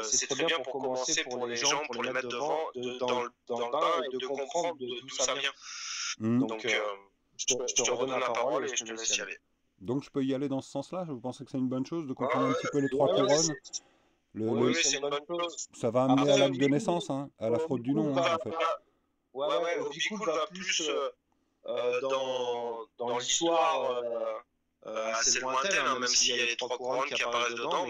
c'est très bien pour commencer pour les gens, pour les mettre devant, dans le bain et de comprendre d'où ça vient. Donc, je te redonne la parole et je te laisse y aller. Donc, je peux y aller dans ce sens-là? Vous pensez que c'est une bonne chose de comprendre un petit peu les 3 couronnes? Oui, c'est une bonne chose. Ça va amener à l'acte de naissance, hein, à la fraude du nom, hein, en fait. Ouais, au Bicool va plus dans l'histoire assez lointaine, hein, même s'il y a les 3 couronnes qui apparaissent dedans,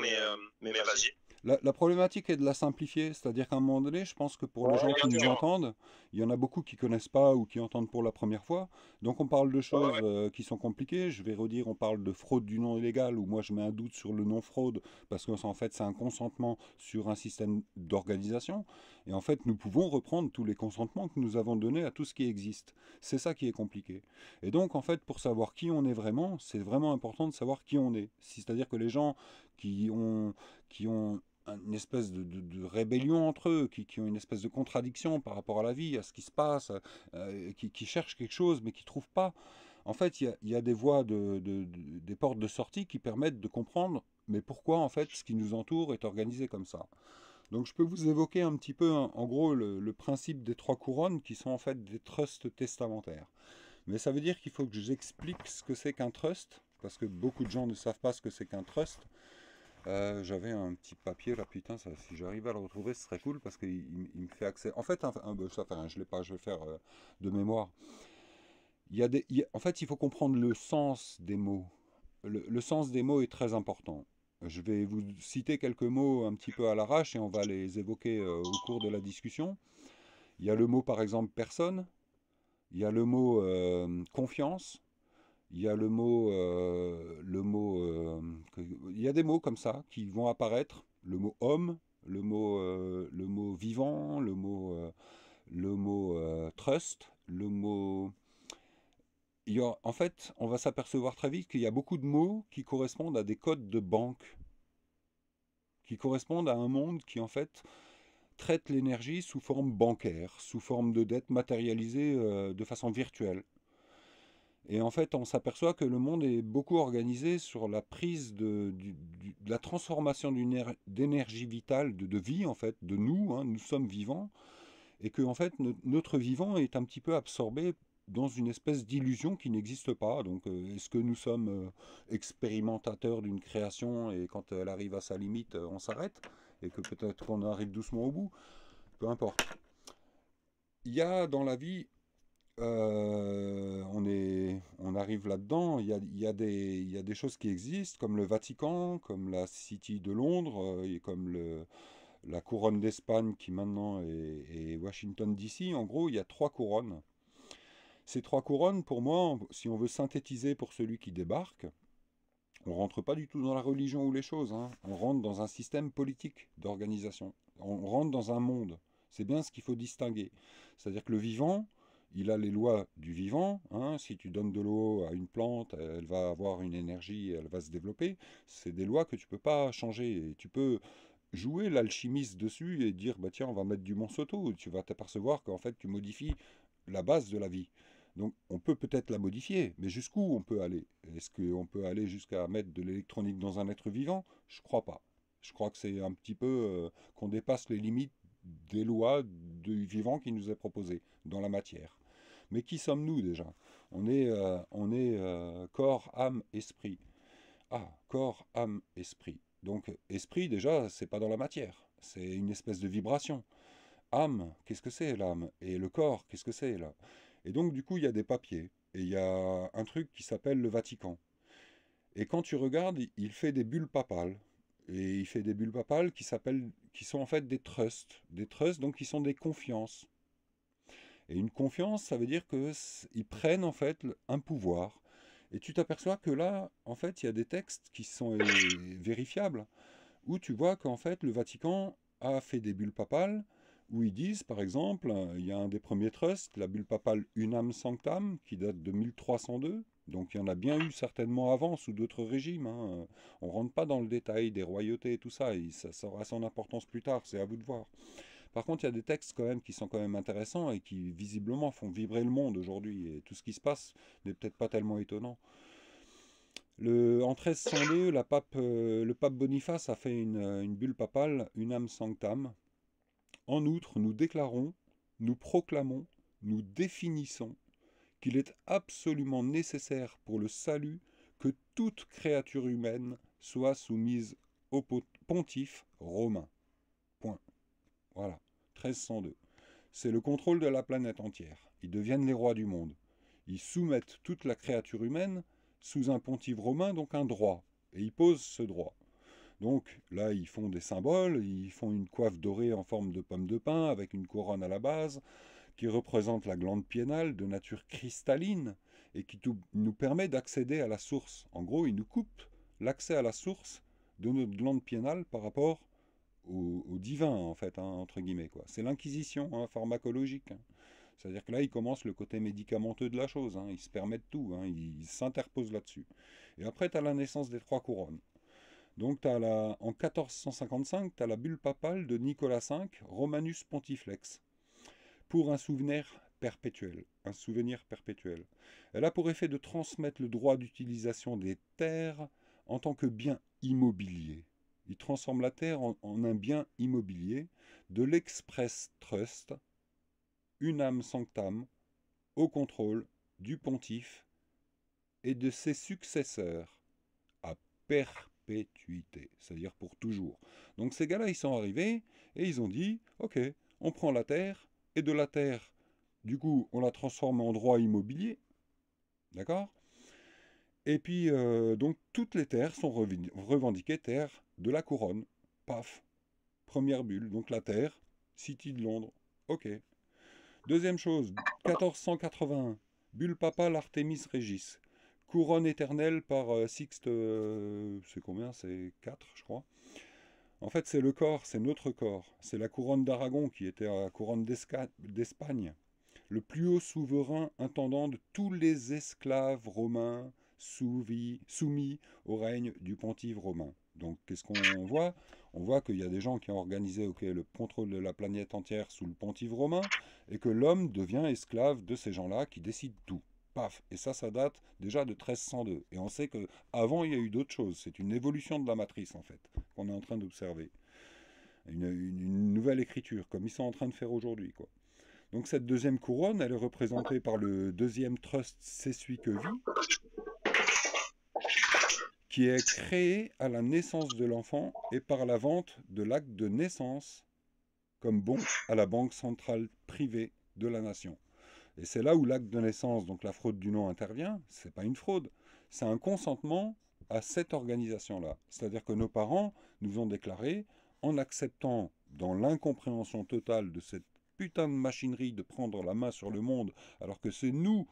mais vas-y. La problématique est de la simplifier, c'est-à-dire qu'à un moment donné, je pense que pour les gens qui nous entendent, il y en a beaucoup qui connaissent pas ou qui entendent pour la première fois. Donc on parle de choses qui sont compliquées. Je vais redire, on parle de fraude du nom illégal, où moi je mets un doute sur le non fraude, parce que en fait c'est un consentement sur un système d'organisation. Et en fait, nous pouvons reprendre tous les consentements que nous avons donnés à tout ce qui existe. C'est ça qui est compliqué. Et donc en fait, pour savoir qui on est vraiment, c'est vraiment important de savoir qui on est. C'est-à-dire que les gens qui ont une espèce de rébellion entre eux, qui ont une espèce de contradiction par rapport à la vie, à ce qui se passe, qui cherchent quelque chose mais qui ne trouvent pas. En fait, il y a des voies, des portes de sortie qui permettent de comprendre mais pourquoi en fait ce qui nous entoure est organisé comme ça. Donc je peux vous évoquer un petit peu en gros le principe des 3 couronnes qui sont en fait des trusts testamentaires. Mais ça veut dire qu'il faut que j'explique ce que c'est qu'un trust, parce que beaucoup de gens ne savent pas ce que c'est qu'un trust. J'avais un petit papier là, putain, ça, si j'arrive à le retrouver, ce serait cool parce qu'il me fait accès. En fait, je l'ai pas, je vais faire de mémoire. En fait, il faut comprendre le sens des mots. Le sens des mots est très important. Je vais vous citer quelques mots un petit peu à l'arrache et on va les évoquer au cours de la discussion. Il y a le mot par exemple personne, il y a le mot confiance. Il y a il y a des mots comme ça qui vont apparaître. Le mot homme, le mot vivant, le mot trust, le mot. En fait, on va s'apercevoir très vite qu'il y a beaucoup de mots qui correspondent à des codes de banque, qui correspondent à un monde qui en fait traite l'énergie sous forme bancaire, sous forme de dette matérialisée de façon virtuelle. Et en fait, on s'aperçoit que le monde est beaucoup organisé sur la prise de la transformation d'énergie vitale, de vie en fait, de nous, hein, nous sommes vivants, et que en fait notre vivant est un petit peu absorbé dans une espèce d'illusion qui n'existe pas. Donc est-ce que nous sommes expérimentateurs d'une création et quand elle arrive à sa limite, on s'arrête, et que peut-être qu'on arrive doucement au bout, peu importe. Il y a dans la vie on arrive là-dedans, il y a des choses qui existent, comme le Vatican, comme la City de Londres, et comme la couronne d'Espagne qui maintenant est Washington DC. En gros, il y a 3 couronnes. Ces 3 couronnes, pour moi, si on veut synthétiser pour celui qui débarque, on rentre pas du tout dans la religion ou les choses, hein. On rentre dans un système politique d'organisation. On rentre dans un monde. C'est bien ce qu'il faut distinguer. C'est-à-dire que le vivant, il a les lois du vivant, hein. Si tu donnes de l'eau à une plante, elle va avoir une énergie, elle va se développer. C'est des lois que tu ne peux pas changer. Et tu peux jouer l'alchimiste dessus et dire, bah tiens, on va mettre du Monsanto. Tu vas t'apercevoir qu'en fait, tu modifies la base de la vie. Donc on peut peut-être la modifier, mais jusqu'où on peut aller? Est-ce qu'on peut aller jusqu'à mettre de l'électronique dans un être vivant? Je crois pas. Je crois que c'est un petit peu qu'on dépasse les limites des lois du vivant qui nous est proposé dans la matière. Mais qui sommes-nous déjà? On est corps, âme, esprit. Ah, corps, âme, esprit. Donc esprit déjà, c'est pas dans la matière. C'est une espèce de vibration. Âme, qu'est-ce que c'est l'âme? Et le corps, qu'est-ce que c'est là? Et donc du coup, il y a des papiers. Et il y a un truc qui s'appelle le Vatican. Et quand tu regardes, il fait des bulles papales. Et il fait des bulles papales qui sont en fait des trusts. Des trusts, donc qui sont des confiances. Et une confiance, ça veut dire qu'ils prennent en fait un pouvoir. Et tu t'aperçois que là, en fait, il y a des textes qui sont vérifiables, où tu vois qu'en fait, le Vatican a fait des bulles papales, où ils disent, par exemple, il y a un des premiers trusts, la bulle papale Unam Sanctam, qui date de 1302. Donc il y en a bien eu certainement avant, sous d'autres régimes, hein. On ne rentre pas dans le détail des royautés et tout ça, ça aura son importance plus tard, c'est à vous de voir. Par contre, il y a des textes quand même qui sont quand même intéressants et qui visiblement font vibrer le monde aujourd'hui. Et tout ce qui se passe n'est peut-être pas tellement étonnant. En 1302, le pape Boniface a fait une bulle papale, Unam Sanctam. En outre, nous déclarons, nous proclamons, nous définissons qu'il est absolument nécessaire pour le salut que toute créature humaine soit soumise au pontife romain. Point. Voilà. 1302. C'est le contrôle de la planète entière. Ils deviennent les rois du monde. Ils soumettent toute la créature humaine sous un pontife romain, donc un droit. Et ils posent ce droit. Donc là, ils font des symboles, ils font une coiffe dorée en forme de pomme de pin avec une couronne à la base qui représente la glande piénale de nature cristalline et qui nous permet d'accéder à la source. En gros, ils nous coupent l'accès à la source de notre glande piénale par rapport au divin, en fait, hein, entre guillemets, quoi. C'est l'inquisition hein, pharmacologique. Hein. C'est-à-dire que là, ils commencent le côté médicamenteux de la chose. Hein. Ils se permettent tout. Hein. Ils s'interposent là-dessus. Et après, tu as la naissance des trois couronnes. Donc, en 1455, tu as la bulle papale de Nicolas V, Romanus Pontiflex, pour un souvenir perpétuel. Un souvenir perpétuel. Elle a pour effet de transmettre le droit d'utilisation des terres en tant que bien immobilier. Il transforme la terre en un bien immobilier de l'Express Trust, Unam Sanctam, au contrôle du pontife et de ses successeurs à perpétuité, c'est-à-dire pour toujours. Donc ces gars-là, ils sont arrivés et ils ont dit, ok, on prend la terre, et de la terre, du coup, on la transforme en droit immobilier, d'accord? Et puis, donc, toutes les terres sont revendiquées terres de la couronne. Paf, première bulle, donc la terre, City de Londres, ok. Deuxième chose, 1481, bulle papale Artemis Regis, couronne éternelle par Sixte, c'est combien? C'est 4, je crois. En fait, c'est le corps, c'est notre corps. C'est la couronne d'Aragon qui était la couronne d'Espagne. Le plus haut souverain intendant de tous les esclaves romains soumis au règne du pontife romain. Donc, qu'est-ce qu'on voit? On voit qu'il y a des gens qui ont organisé le contrôle de la planète entière sous le pontife romain et que l'homme devient esclave de ces gens-là qui décident tout. Paf. Et ça date déjà de 1302. Et on sait qu'avant, il y a eu d'autres choses. C'est une évolution de la matrice, en fait, qu'on est en train d'observer. Une nouvelle écriture, comme ils sont en train de faire aujourd'hui, quoi. Donc cette deuxième couronne, elle est représentée par le deuxième trust Sessuie-que-Vie, qui est créé à la naissance de l'enfant et par la vente de l'acte de naissance comme bon à la banque centrale privée de la nation. Et c'est là où l'acte de naissance, donc la fraude du nom, intervient. C'est pas une fraude, c'est un consentement à cette organisation-là. C'est-à-dire que nos parents nous ont déclaré, en acceptant dans l'incompréhension totale de cette putain de machinerie de prendre la main sur le monde, alors que c'est nous,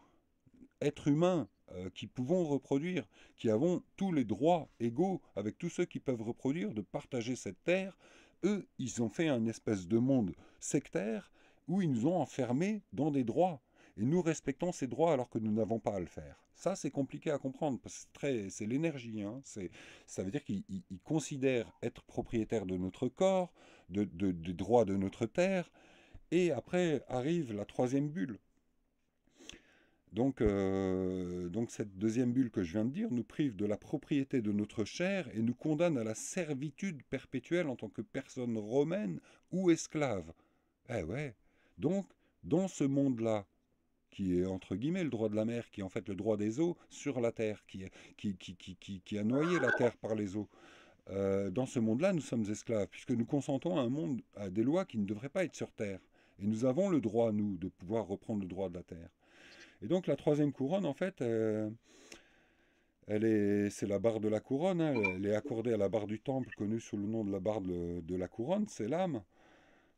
êtres humains, qui pouvons reproduire, qui avons tous les droits égaux avec tous ceux qui peuvent reproduire, de partager cette terre, eux, ils ont fait un espèce de monde sectaire où ils nous ont enfermés dans des droits. Et nous respectons ces droits alors que nous n'avons pas à le faire. Ça, c'est compliqué à comprendre, parce que c'est l'énergie. Hein. Ça veut dire qu'ils considèrent être propriétaires de notre corps, des droits de notre terre, et après arrive la troisième bulle. Donc cette deuxième bulle que je viens de dire nous prive de la propriété de notre chair et nous condamne à la servitude perpétuelle en tant que personne romaine ou esclave. Eh ouais. Donc, dans ce monde-là, qui est entre guillemets le droit de la mer, qui est en fait le droit des eaux sur la terre, qui a noyé la terre par les eaux, dans ce monde-là, nous sommes esclaves, puisque nous consentons à des lois qui ne devraient pas être sur terre. Et nous avons le droit, nous, de pouvoir reprendre le droit de la terre. Et donc la troisième couronne, en fait, c'est la barre de la couronne. Hein, elle est accordée à la barre du temple, connue sous le nom de la barre de la couronne, c'est l'âme.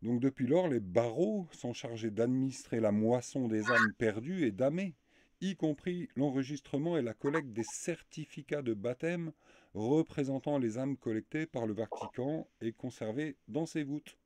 Donc depuis lors, les barreaux sont chargés d'administrer la moisson des âmes perdues et damnées, y compris l'enregistrement et la collecte des certificats de baptême représentant les âmes collectées par le Vatican et conservées dans ses voûtes.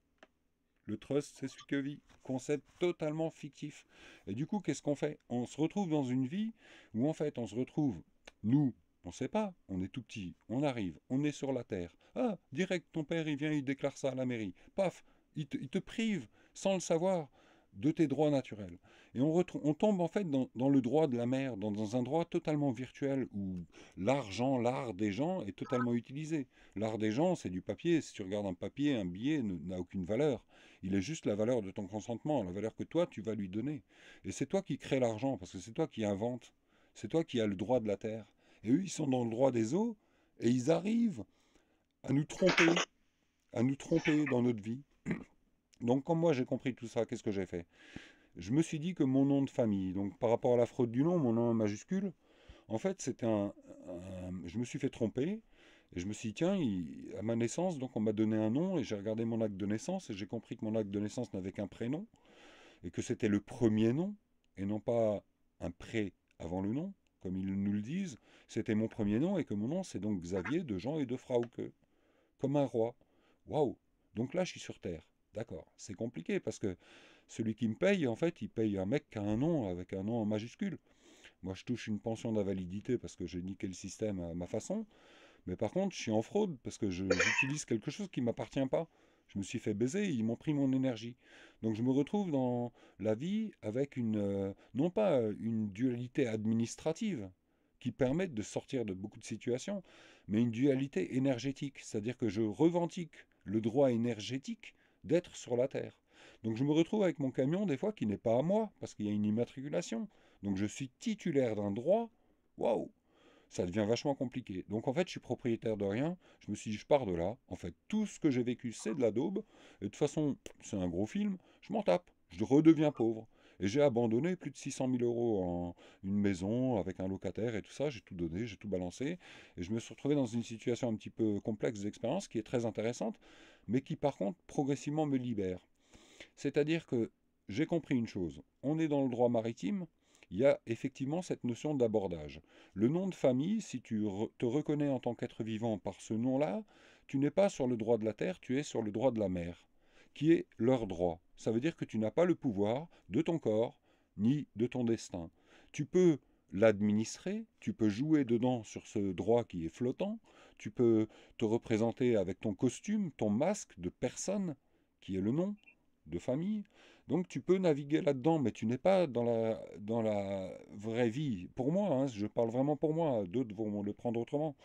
Le trust, c'est ce que vit. Concept totalement fictif. Et du coup, qu'est-ce qu'on fait? On se retrouve dans une vie où, en fait, on se retrouve, nous, on ne sait pas, on est tout petit, on arrive, on est sur la terre. Ah, direct, ton père, il vient, il déclare ça à la mairie. Paf, il te prive, sans le savoir, de tes droits naturels. Et on tombe en fait dans le droit de la mer, dans un droit totalement virtuel où l'art des gens est totalement utilisé. L'art des gens, c'est du papier. Si tu regardes un papier, un billet n'a aucune valeur. Il est juste la valeur de ton consentement, la valeur que toi, tu vas lui donner. Et c'est toi qui crée l'argent, parce que c'est toi qui invente. C'est toi qui as le droit de la terre. Et eux, ils sont dans le droit des eaux, et ils arrivent à nous tromper dans notre vie. Donc, quand moi j'ai compris tout ça, qu'est-ce que j'ai fait? Je me suis dit que mon nom de famille, donc par rapport à la fraude du nom, mon nom en majuscule, en fait, c'était je me suis fait tromper, et je me suis dit, tiens, à ma naissance, donc on m'a donné un nom, et j'ai regardé mon acte de naissance, et j'ai compris que mon acte de naissance n'avait qu'un prénom, et que c'était le premier nom, et non pas un pré avant le nom, comme ils nous le disent. C'était mon premier nom, et que mon nom, c'est donc Xavier de Jean et de Frauke, comme un roi. Waouh! Donc là, je suis sur Terre. D'accord. C'est compliqué, parce que celui qui me paye, en fait, il paye un mec qui a un nom, avec un nom en majuscule. Moi, je touche une pension d'invalidité parce que j'ai niqué le système à ma façon. Mais par contre, je suis en fraude parce que j'utilise quelque chose qui ne m'appartient pas. Je me suis fait baiser, ils m'ont pris mon énergie. Donc je me retrouve dans la vie avec non pas une dualité administrative qui permet de sortir de beaucoup de situations, mais une dualité énergétique. C'est-à-dire que je revendique le droit énergétique d'être sur la Terre. Donc je me retrouve avec mon camion des fois qui n'est pas à moi parce qu'il y a une immatriculation. Donc je suis titulaire d'un droit. Waouh! Ça devient vachement compliqué. Donc en fait, je suis propriétaire de rien. Je me suis dit, je pars de là. En fait, tout ce que j'ai vécu, c'est de la daube. Et de toute façon, c'est un gros film. Je m'en tape. Je redeviens pauvre. Et j'ai abandonné plus de 600 000 euros en une maison avec un locataire et tout ça. J'ai tout donné, j'ai tout balancé. Et je me suis retrouvé dans une situation un petit peu complexe d'expérience qui est très intéressante, mais qui par contre progressivement me libère. C'est-à-dire que j'ai compris une chose. On est dans le droit maritime. Il y a effectivement cette notion d'abordage. Le nom de famille, si tu te reconnais en tant qu'être vivant par ce nom-là, tu n'es pas sur le droit de la terre, tu es sur le droit de la mer, qui est leur droit. Ça veut dire que tu n'as pas le pouvoir de ton corps, ni de ton destin. Tu peux l'administrer, tu peux jouer dedans sur ce droit qui est flottant, tu peux te représenter avec ton costume, ton masque de personne, qui est le nom de famille. Donc tu peux naviguer là-dedans, mais tu n'es pas dans la vraie vie. Pour moi, hein, je parle vraiment pour moi, d'autres vont le prendre autrement.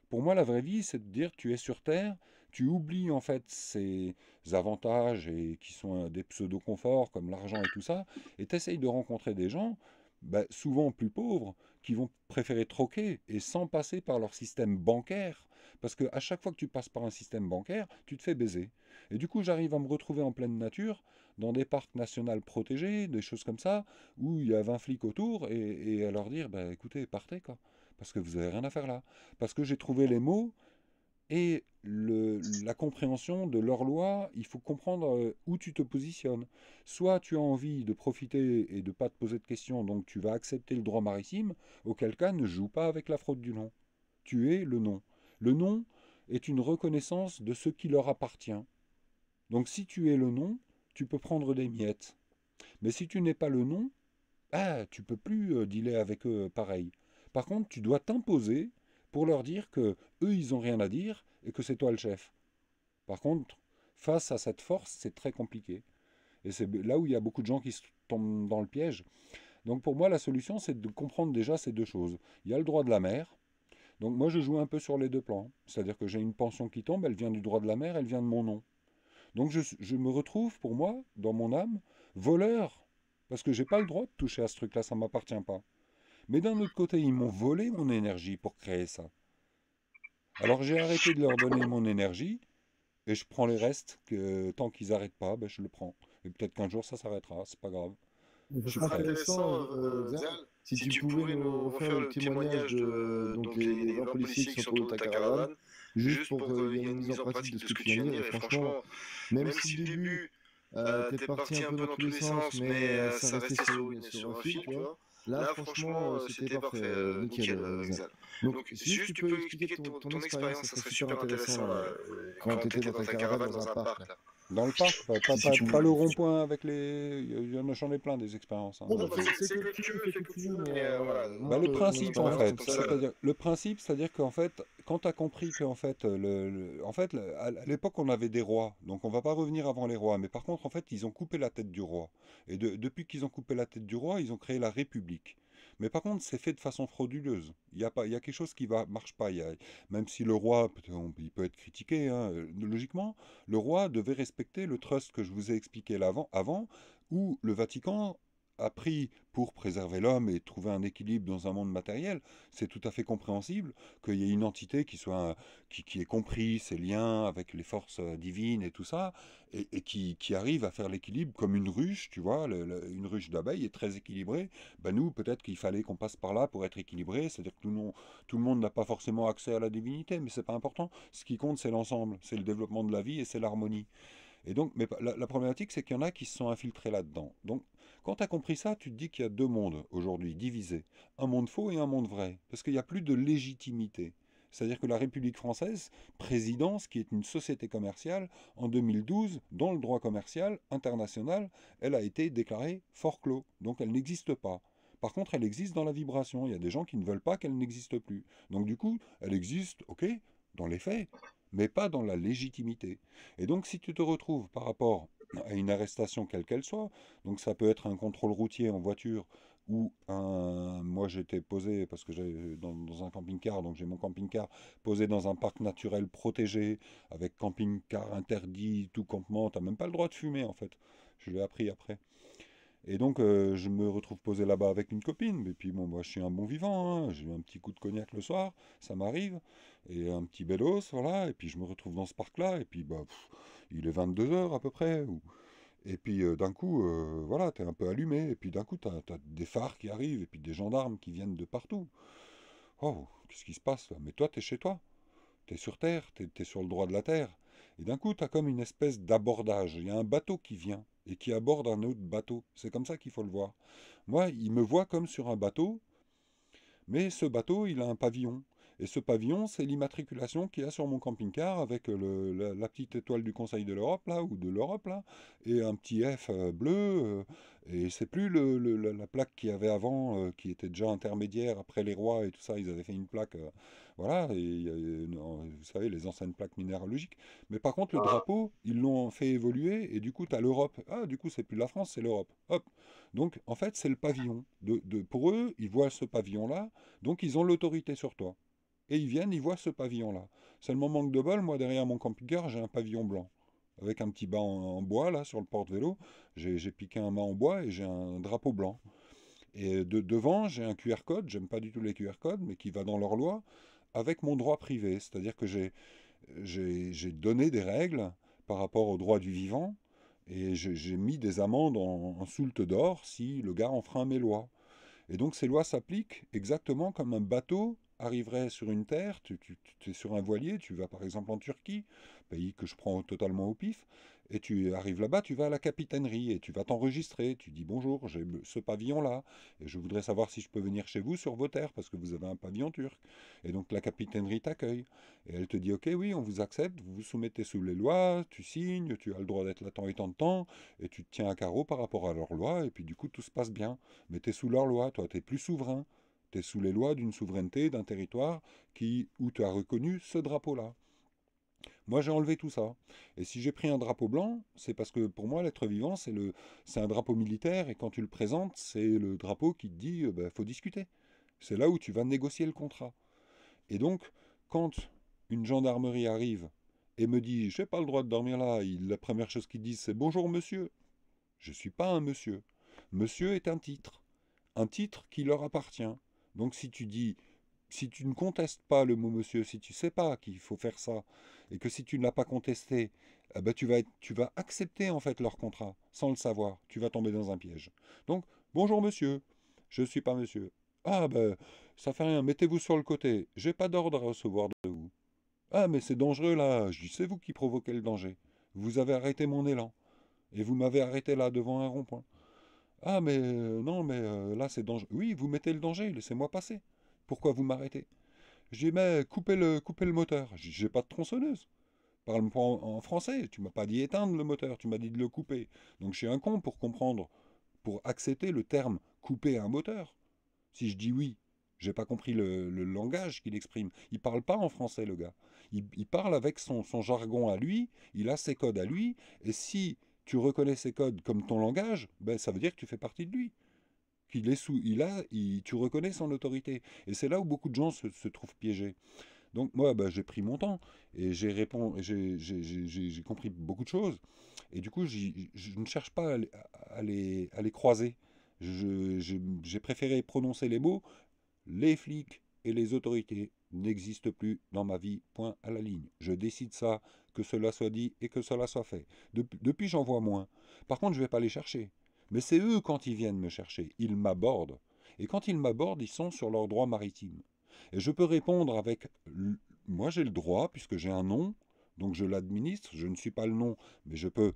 Pour moi, la vraie vie, c'est de dire tu es sur Terre, tu oublies en fait ces avantages et qui sont des pseudo-conforts comme l'argent et tout ça, et tu essayes de rencontrer des gens, souvent plus pauvres, qui vont préférer troquer et sans passer par leur système bancaire. Parce qu'à chaque fois que tu passes par un système bancaire, tu te fais baiser. Et du coup, j'arrive à me retrouver en pleine nature, dans des parcs nationaux protégés, des choses comme ça, où il y a 20 flics autour, et à leur dire, écoutez, partez, quoi. Parce que vous n'avez rien à faire là. Parce que j'ai trouvé les mots et la compréhension de leur loi, il faut comprendre où tu te positionnes. Soit tu as envie de profiter et de ne pas te poser de questions, donc tu vas accepter le droit maritime, auquel cas ne joue pas avec la fraude du nom. Tu es le nom. Le nom est une reconnaissance de ce qui leur appartient. Donc si tu es le nom, tu peux prendre des miettes. Mais si tu n'es pas le nom, tu peux plus dealer avec eux pareil. Par contre, tu dois t'imposer pour leur dire que eux, ils n'ont rien à dire et que c'est toi le chef. Par contre, face à cette force, c'est très compliqué. Et c'est là où il y a beaucoup de gens qui se tombent dans le piège. Donc pour moi, la solution, c'est de comprendre déjà ces deux choses. Il y a le droit de la mer. Donc moi, je joue un peu sur les deux plans. C'est-à-dire que j'ai une pension qui tombe, elle vient du droit de la mer, elle vient de mon nom. Donc je me retrouve, pour moi, dans mon âme, voleur. Parce que j'ai pas le droit de toucher à ce truc-là, ça ne m'appartient pas. Mais d'un autre côté, ils m'ont volé mon énergie pour créer ça. Alors j'ai arrêté de leur donner mon énergie, et je prends les restes, que tant qu'ils n'arrêtent pas, je le prends. Et peut-être qu'un jour ça s'arrêtera, c'est pas grave. Ce serait intéressant, Xal, si tu pouvais nous refaire le témoignage de donc, les 20 policiers qui sont autour de ta caravane, juste pour qu'il y ait une mise en pratique de ce que tu viens de dire. Et franchement, même si au début, t'es parti un peu dans tous les sens, mais ça restait sur un fil, tu vois. Là, franchement, c'était parfait, nickel, Xal. Donc, si juste tu peux expliquer ton expérience, ça serait super intéressant quand tu étais dans ta caravane dans un parc. Là. Dans le parc, pas le rond-point avec les... J'en ai plein des expériences. Hein. C'est que tu veux, mais voilà. Le principe, en fait, le principe, c'est-à-dire qu'en fait, quand tu as compris qu'en fait, à l'époque, on avait des rois, donc on va pas revenir avant les rois, mais par contre, en fait, ils ont coupé la tête du roi. Et depuis qu'ils ont coupé la tête du roi, ils ont créé la République. Mais par contre, c'est fait de façon frauduleuse. Il y a quelque chose qui marche pas. Même si le roi, il peut être critiqué, hein, logiquement, le roi devait respecter le trust que je vous ai expliqué avant, où le Vatican a pris pour préserver l'homme et trouver un équilibre dans un monde matériel. C'est tout à fait compréhensible qu'il y ait une entité qui ait compris ses liens avec les forces divines et tout ça, et qui arrive à faire l'équilibre comme une ruche, tu vois, une ruche d'abeilles est très équilibrée. Ben nous, peut-être qu'il fallait qu'on passe par là pour être équilibré, c'est-à-dire que tout le monde n'a pas forcément accès à la divinité, mais c'est pas important. Ce qui compte, c'est l'ensemble, c'est le développement de la vie et c'est l'harmonie. Et donc, mais la problématique, c'est qu'il y en a qui se sont infiltrés là-dedans. Donc, quand tu as compris ça, tu te dis qu'il y a deux mondes aujourd'hui divisés. Un monde faux et un monde vrai. Parce qu'il n'y a plus de légitimité. C'est-à-dire que la République française, présidence, qui est une société commerciale, en 2012, dans le droit commercial international, elle a été déclarée forclos. Donc elle n'existe pas. Par contre, elle existe dans la vibration. Il y a des gens qui ne veulent pas qu'elle n'existe plus. Donc du coup, elle existe, ok, dans les faits, mais pas dans la légitimité. Et donc si tu te retrouves par rapport à une arrestation quelle qu'elle soit, donc ça peut être un contrôle routier en voiture ou moi j'étais posé parce que j'ai dans un camping-car, donc j'ai mon camping-car posé dans un parc naturel protégé avec camping-car interdit, tout campement, t'as même pas le droit de fumer en fait. Je l'ai appris après. Et donc, je me retrouve posé là-bas avec une copine. Et puis, bon, moi, je suis un bon vivant, hein. J'ai eu un petit coup de cognac le soir, ça m'arrive. Et un petit bélos, voilà. Et puis, je me retrouve dans ce parc-là. Et puis, bah, il est 22 heures à peu près. Et puis, d'un coup, voilà, t'es un peu allumé. Et puis, d'un coup, t'as des phares qui arrivent. Et puis, des gendarmes qui viennent de partout. Oh, qu'est-ce qui se passe là? Mais toi, t'es chez toi. T'es sur Terre. T'es sur le droit de la Terre. Et d'un coup, t'as comme une espèce d'abordage. Il y a un bateau qui vient et qui aborde un autre bateau. C'est comme ça qu'il faut le voir. Moi, il me voit comme sur un bateau, mais ce bateau, il a un pavillon. Et ce pavillon, c'est l'immatriculation qu'il y a sur mon camping-car avec la petite étoile du Conseil de l'Europe, là, ou de l'Europe, là, et un petit F bleu. Et c'est plus la plaque qu'il y avait avant, qui était déjà intermédiaire après les rois et tout ça. Ils avaient fait une plaque, voilà, et, vous savez, les anciennes plaques minéralogiques. Mais par contre, le drapeau, ils l'ont fait évoluer, et du coup, tu as l'Europe. Ah, du coup, c'est plus la France, c'est l'Europe. Hop. Donc, en fait, c'est le pavillon. Pour eux, ils voient ce pavillon-là, donc ils ont l'autorité sur toi. Et ils viennent, ils voient ce pavillon-là. Seulement manque de bol, moi derrière mon camping-car, j'ai un pavillon blanc. Avec un petit bas en bois, là, sur le porte-vélo. J'ai piqué un mât en bois et j'ai un drapeau blanc. Et devant, j'ai un QR code, j'aime pas du tout les QR codes, mais qui va dans leur loi, avec mon droit privé. C'est-à-dire que j'ai donné des règles par rapport au droit du vivant, et j'ai mis des amendes en soulte d'or si le gars enfreint mes lois. Et donc ces lois s'appliquent exactement comme un bateau arriverait sur une terre, tu es sur un voilier, tu vas par exemple en Turquie, pays que je prends totalement au pif, et tu arrives là-bas, tu vas à la capitainerie et tu vas t'enregistrer, tu dis bonjour, j'ai ce pavillon-là, et je voudrais savoir si je peux venir chez vous sur vos terres, parce que vous avez un pavillon turc. Et donc la capitainerie t'accueille, et elle te dit ok oui, on vous accepte, vous vous soumettez sous les lois, tu signes, tu as le droit d'être là tant et tant de temps, et tu te tiens à carreau par rapport à leurs lois, et puis du coup tout se passe bien. Mais tu es sous leurs lois, toi, tu es plus souverain. Tu es sous les lois d'une souveraineté, d'un territoire où tu as reconnu ce drapeau-là. Moi, j'ai enlevé tout ça. Et si j'ai pris un drapeau blanc, c'est parce que pour moi, l'être vivant, c'est un drapeau militaire. Et quand tu le présentes, c'est le drapeau qui te dit faut discuter. C'est là où tu vas négocier le contrat. Et donc, quand une gendarmerie arrive et me dit je n'ai pas le droit de dormir là, la première chose qu'ils disent, c'est bonjour monsieur. Je ne suis pas un monsieur. Monsieur est un titre. Un titre qui leur appartient. Donc si tu ne contestes pas le mot monsieur, si tu sais pas qu'il faut faire ça, et que si tu ne l'as pas contesté, eh ben tu vas accepter en fait leur contrat, sans le savoir. Tu vas tomber dans un piège. Donc, bonjour monsieur, je ne suis pas monsieur. Ah ben, ça fait rien, mettez-vous sur le côté. J'ai pas d'ordre à recevoir de vous. Ah mais c'est dangereux là, je dis c'est vous qui provoquez le danger. Vous avez arrêté mon élan. Et vous m'avez arrêté là devant un rond-point. Ah, mais non, mais là c'est dangereux. Oui, vous mettez le danger, laissez-moi passer. Pourquoi vous m'arrêtez? J'ai dit, mais coupez le moteur. J'ai pas de tronçonneuse. Parle-moi en français. Tu m'as pas dit éteindre le moteur, tu m'as dit de le couper. Donc je suis un con pour comprendre, pour accepter le terme couper un moteur. Si je dis oui, J'ai pas compris le langage qu'il exprime. Il parle pas en français, le gars. Il parle avec son jargon à lui, il a ses codes à lui, et si tu reconnais ces codes comme ton langage, ben, ça veut dire que tu fais partie de lui. Qu'il est sous, tu reconnais son autorité. Et c'est là où beaucoup de gens se trouvent piégés. Donc moi, bah, j'ai pris mon temps et j'ai compris beaucoup de choses. Et du coup, je ne cherche pas à les croiser. J'ai préféré prononcer les mots, les flics et les autorités n'existent plus dans ma vie, point à la ligne. Je décide ça, que cela soit dit et que cela soit fait. Depuis, j'en vois moins. Par contre, je ne vais pas les chercher. Mais c'est eux, quand ils viennent me chercher, ils m'abordent. Et quand ils m'abordent, ils sont sur leur droit maritime. Et je peux répondre avec... Moi, j'ai le droit, puisque j'ai un nom, donc je l'administre. Je ne suis pas le nom, mais je peux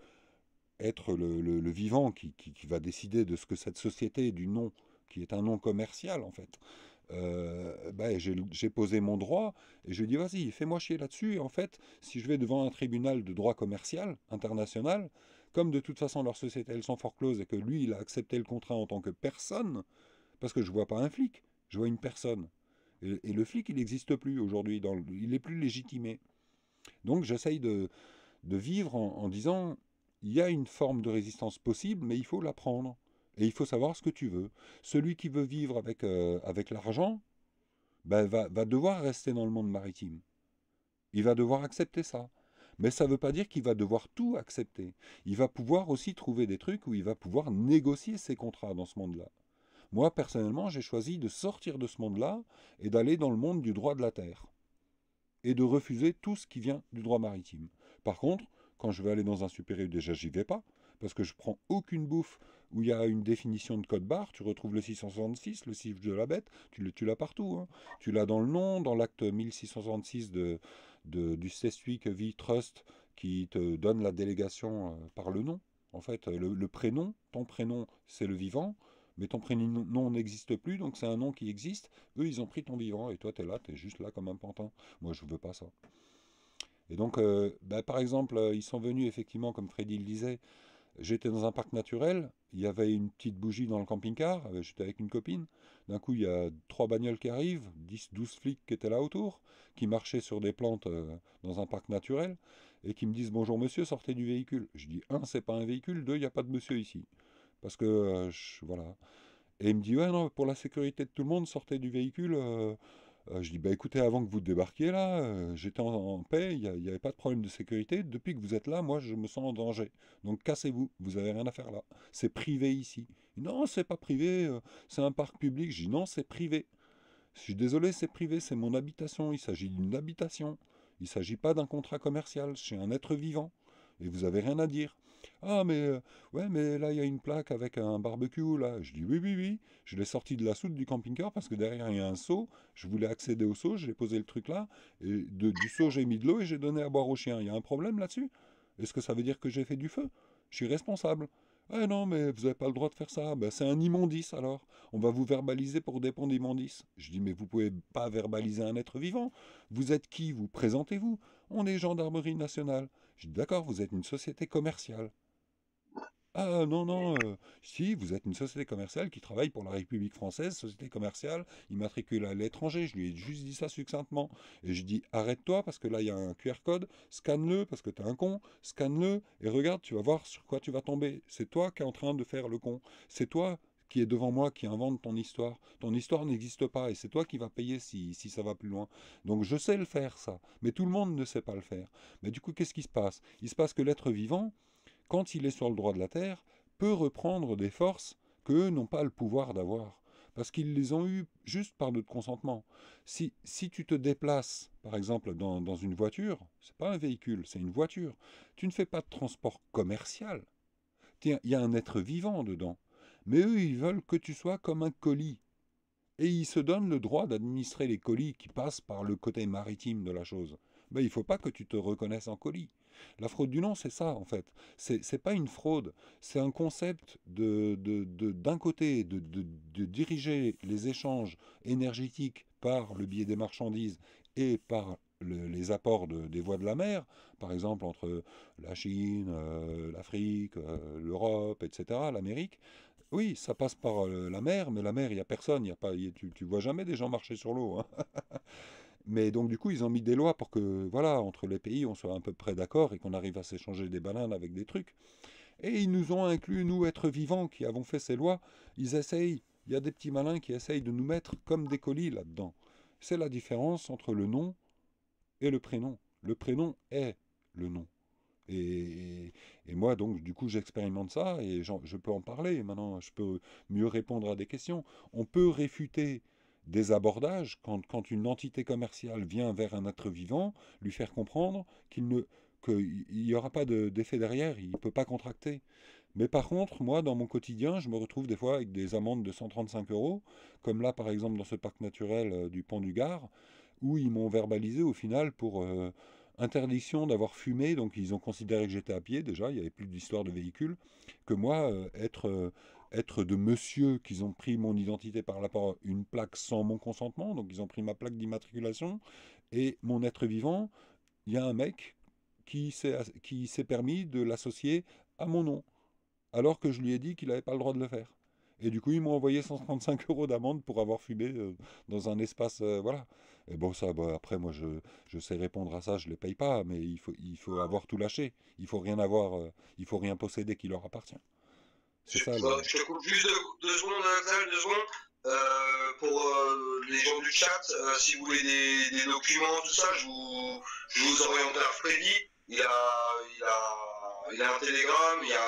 être le vivant qui va décider de ce que cette société du nom, qui est un nom commercial en fait. Ben, j'ai posé mon droit et je dis vas-y, fais-moi chier là-dessus. Et en fait, si je vais devant un tribunal de droit commercial international, comme de toute façon leurs sociétés elles sont forecloses et que lui il a accepté le contrat en tant que personne, parce que je vois pas un flic, je vois une personne. Et le flic il n'existe plus aujourd'hui, il est plus légitimé. Donc j'essaye de vivre en disant il y a une forme de résistance possible, mais il faut la prendre. Et il faut savoir ce que tu veux. Celui qui veut vivre avec l'argent, ben, va devoir rester dans le monde maritime. Il va devoir accepter ça. Mais ça ne veut pas dire qu'il va devoir tout accepter. Il va pouvoir aussi trouver des trucs où il va pouvoir négocier ses contrats dans ce monde-là. Moi, personnellement, j'ai choisi de sortir de ce monde-là et d'aller dans le monde du droit de la terre. Et de refuser tout ce qui vient du droit maritime. Par contre, quand je vais aller dans un super U, déjà j'y vais pas, parce que je prends aucune bouffe où il y a une définition de code barre, tu retrouves le 666, le chiffre de la bête, tu l'as partout. Hein. Tu l'as dans le nom, dans l'acte 1666 du CESUIC Vie Trust, qui te donne la délégation par le nom. En fait, le prénom, ton prénom, c'est le vivant, mais ton prénom n'existe plus, donc c'est un nom qui existe. Eux, ils ont pris ton vivant, et toi, tu es là, tu es juste là comme un pantin. Moi, je veux pas ça. Et donc, bah, par exemple, ils sont venus, effectivement, comme Freddy le disait, j'étais dans un parc naturel, il y avait une petite bougie dans le camping-car, j'étais avec une copine. D'un coup, il y a 3 bagnoles qui arrivent, 10, 12 flics qui étaient là autour, qui marchaient sur des plantes dans un parc naturel, et qui me disent bonjour monsieur, sortez du véhicule. Je dis, un, c'est pas un véhicule, deux, il n'y a pas de monsieur ici. Parce que, voilà. Et il me dit, ouais, non, pour la sécurité de tout le monde, sortez du véhicule. Je dis, bah écoutez, avant que vous débarquiez là, j'étais en paix, il n'y avait pas de problème de sécurité. Depuis que vous êtes là, moi, je me sens en danger. Donc cassez-vous, vous n'avez rien à faire là. C'est privé ici. Non, c'est pas privé, c'est un parc public. Je dis, non, c'est privé. Je suis désolé, c'est privé, c'est mon habitation. Il s'agit d'une habitation. Il ne s'agit pas d'un contrat commercial. Je suis un être vivant. Et vous n'avez rien à dire. Ah, mais ouais, mais là, il y a une plaque avec un barbecue, là. Je dis oui, oui, oui. Je l'ai sorti de la soute du camping-car parce que derrière, il y a un seau. Je voulais accéder au seau, j'ai posé le truc là. Et du seau, j'ai mis de l'eau et j'ai donné à boire au chien. Il y a un problème là-dessus? Est-ce que ça veut dire que j'ai fait du feu? Je suis responsable. Ah non, mais vous n'avez pas le droit de faire ça. Ben, c'est un immondice alors. On va vous verbaliser pour des ponts d'immondice. Je dis, mais vous pouvez pas verbaliser un être vivant. Vous êtes qui? Vous présentez-vous. On est gendarmerie nationale. Je dis, d'accord, vous êtes une société commerciale. Ah non, non, si, vous êtes une société commerciale qui travaille pour la République française, société commerciale, immatriculée à l'étranger. Je lui ai juste dit ça succinctement. Et je dis, arrête-toi parce que là, il y a un QR code, scanne-le parce que t'es un con, scanne-le et regarde, tu vas voir sur quoi tu vas tomber. C'est toi qui es en train de faire le con. C'est toi qui est devant moi qui invente ton histoire. Ton histoire n'existe pas et c'est toi qui vas payer si ça va plus loin. Donc je sais le faire, ça. Mais tout le monde ne sait pas le faire. Mais du coup, qu'est-ce qui se passe? Il se passe que l'être vivant, quand il est sur le droit de la terre, peut reprendre des forces qu'eux n'ont pas le pouvoir d'avoir. Parce qu'ils les ont eues juste par notre consentement. Si tu te déplaces, par exemple, dans une voiture, c'est pas un véhicule, c'est une voiture, tu ne fais pas de transport commercial. Il y a un être vivant dedans. Mais eux, ils veulent que tu sois comme un colis. Et ils se donnent le droit d'administrer les colis qui passent par le côté maritime de la chose. Ben, il ne faut pas que tu te reconnaisses en colis. La fraude du nom, c'est ça, en fait. C'est pas une fraude, c'est un concept d'un côté, de diriger les échanges énergétiques par le biais des marchandises et par les apports des voies de la mer, par exemple entre la Chine, l'Afrique, l'Europe, etc., l'Amérique, Oui, ça passe par la mer, mais la mer, il n'y a personne, tu vois jamais des gens marcher sur l'eau, hein. Mais donc du coup, ils ont mis des lois pour que, voilà, entre les pays, on soit à peu près d'accord et qu'on arrive à s'échanger des bananes avec des trucs. Et ils nous ont inclus, nous, êtres vivants, qui avons fait ces lois. Ils essayent, il y a des petits malins qui essayent de nous mettre comme des colis là-dedans. C'est la différence entre le nom et le prénom. Le prénom est le nom. Et moi, donc, du coup, j'expérimente ça et je peux en parler. Maintenant, je peux mieux répondre à des questions. On peut réfuter des abordages quand une entité commerciale vient vers un être vivant, lui faire comprendre qu'il n'y aura pas d'effet derrière, il ne peut pas contracter. Mais par contre, moi, dans mon quotidien, je me retrouve des fois avec des amendes de 135 euros, comme là, par exemple, dans ce parc naturel du Pont du Gard, où ils m'ont verbalisé au final pour interdiction d'avoir fumé, donc ils ont considéré que j'étais à pied déjà, il n'y avait plus d'histoire de véhicule, que moi, être de monsieur, qu'ils ont pris mon identité par rapport à une plaque sans mon consentement, donc ils ont pris ma plaque d'immatriculation, et mon être vivant, il y a un mec qui s'est permis de l'associer à mon nom, alors que je lui ai dit qu'il n'avait pas le droit de le faire. Et du coup, ils m'ont envoyé 135 euros d'amende pour avoir fumé dans un espace. Voilà. Et bon, ça, bah, après, moi, je sais répondre à ça, je ne les paye pas, mais il faut avoir tout lâché. Il faut rien avoir, il faut rien posséder qui leur appartient. C'est ça. Je te coupe juste 2 secondes, Axel, 2 secondes. Pour les gens du chat, si vous voulez des documents, tout ça, je vous oriente vers Freddy. Il a un télégramme, il y a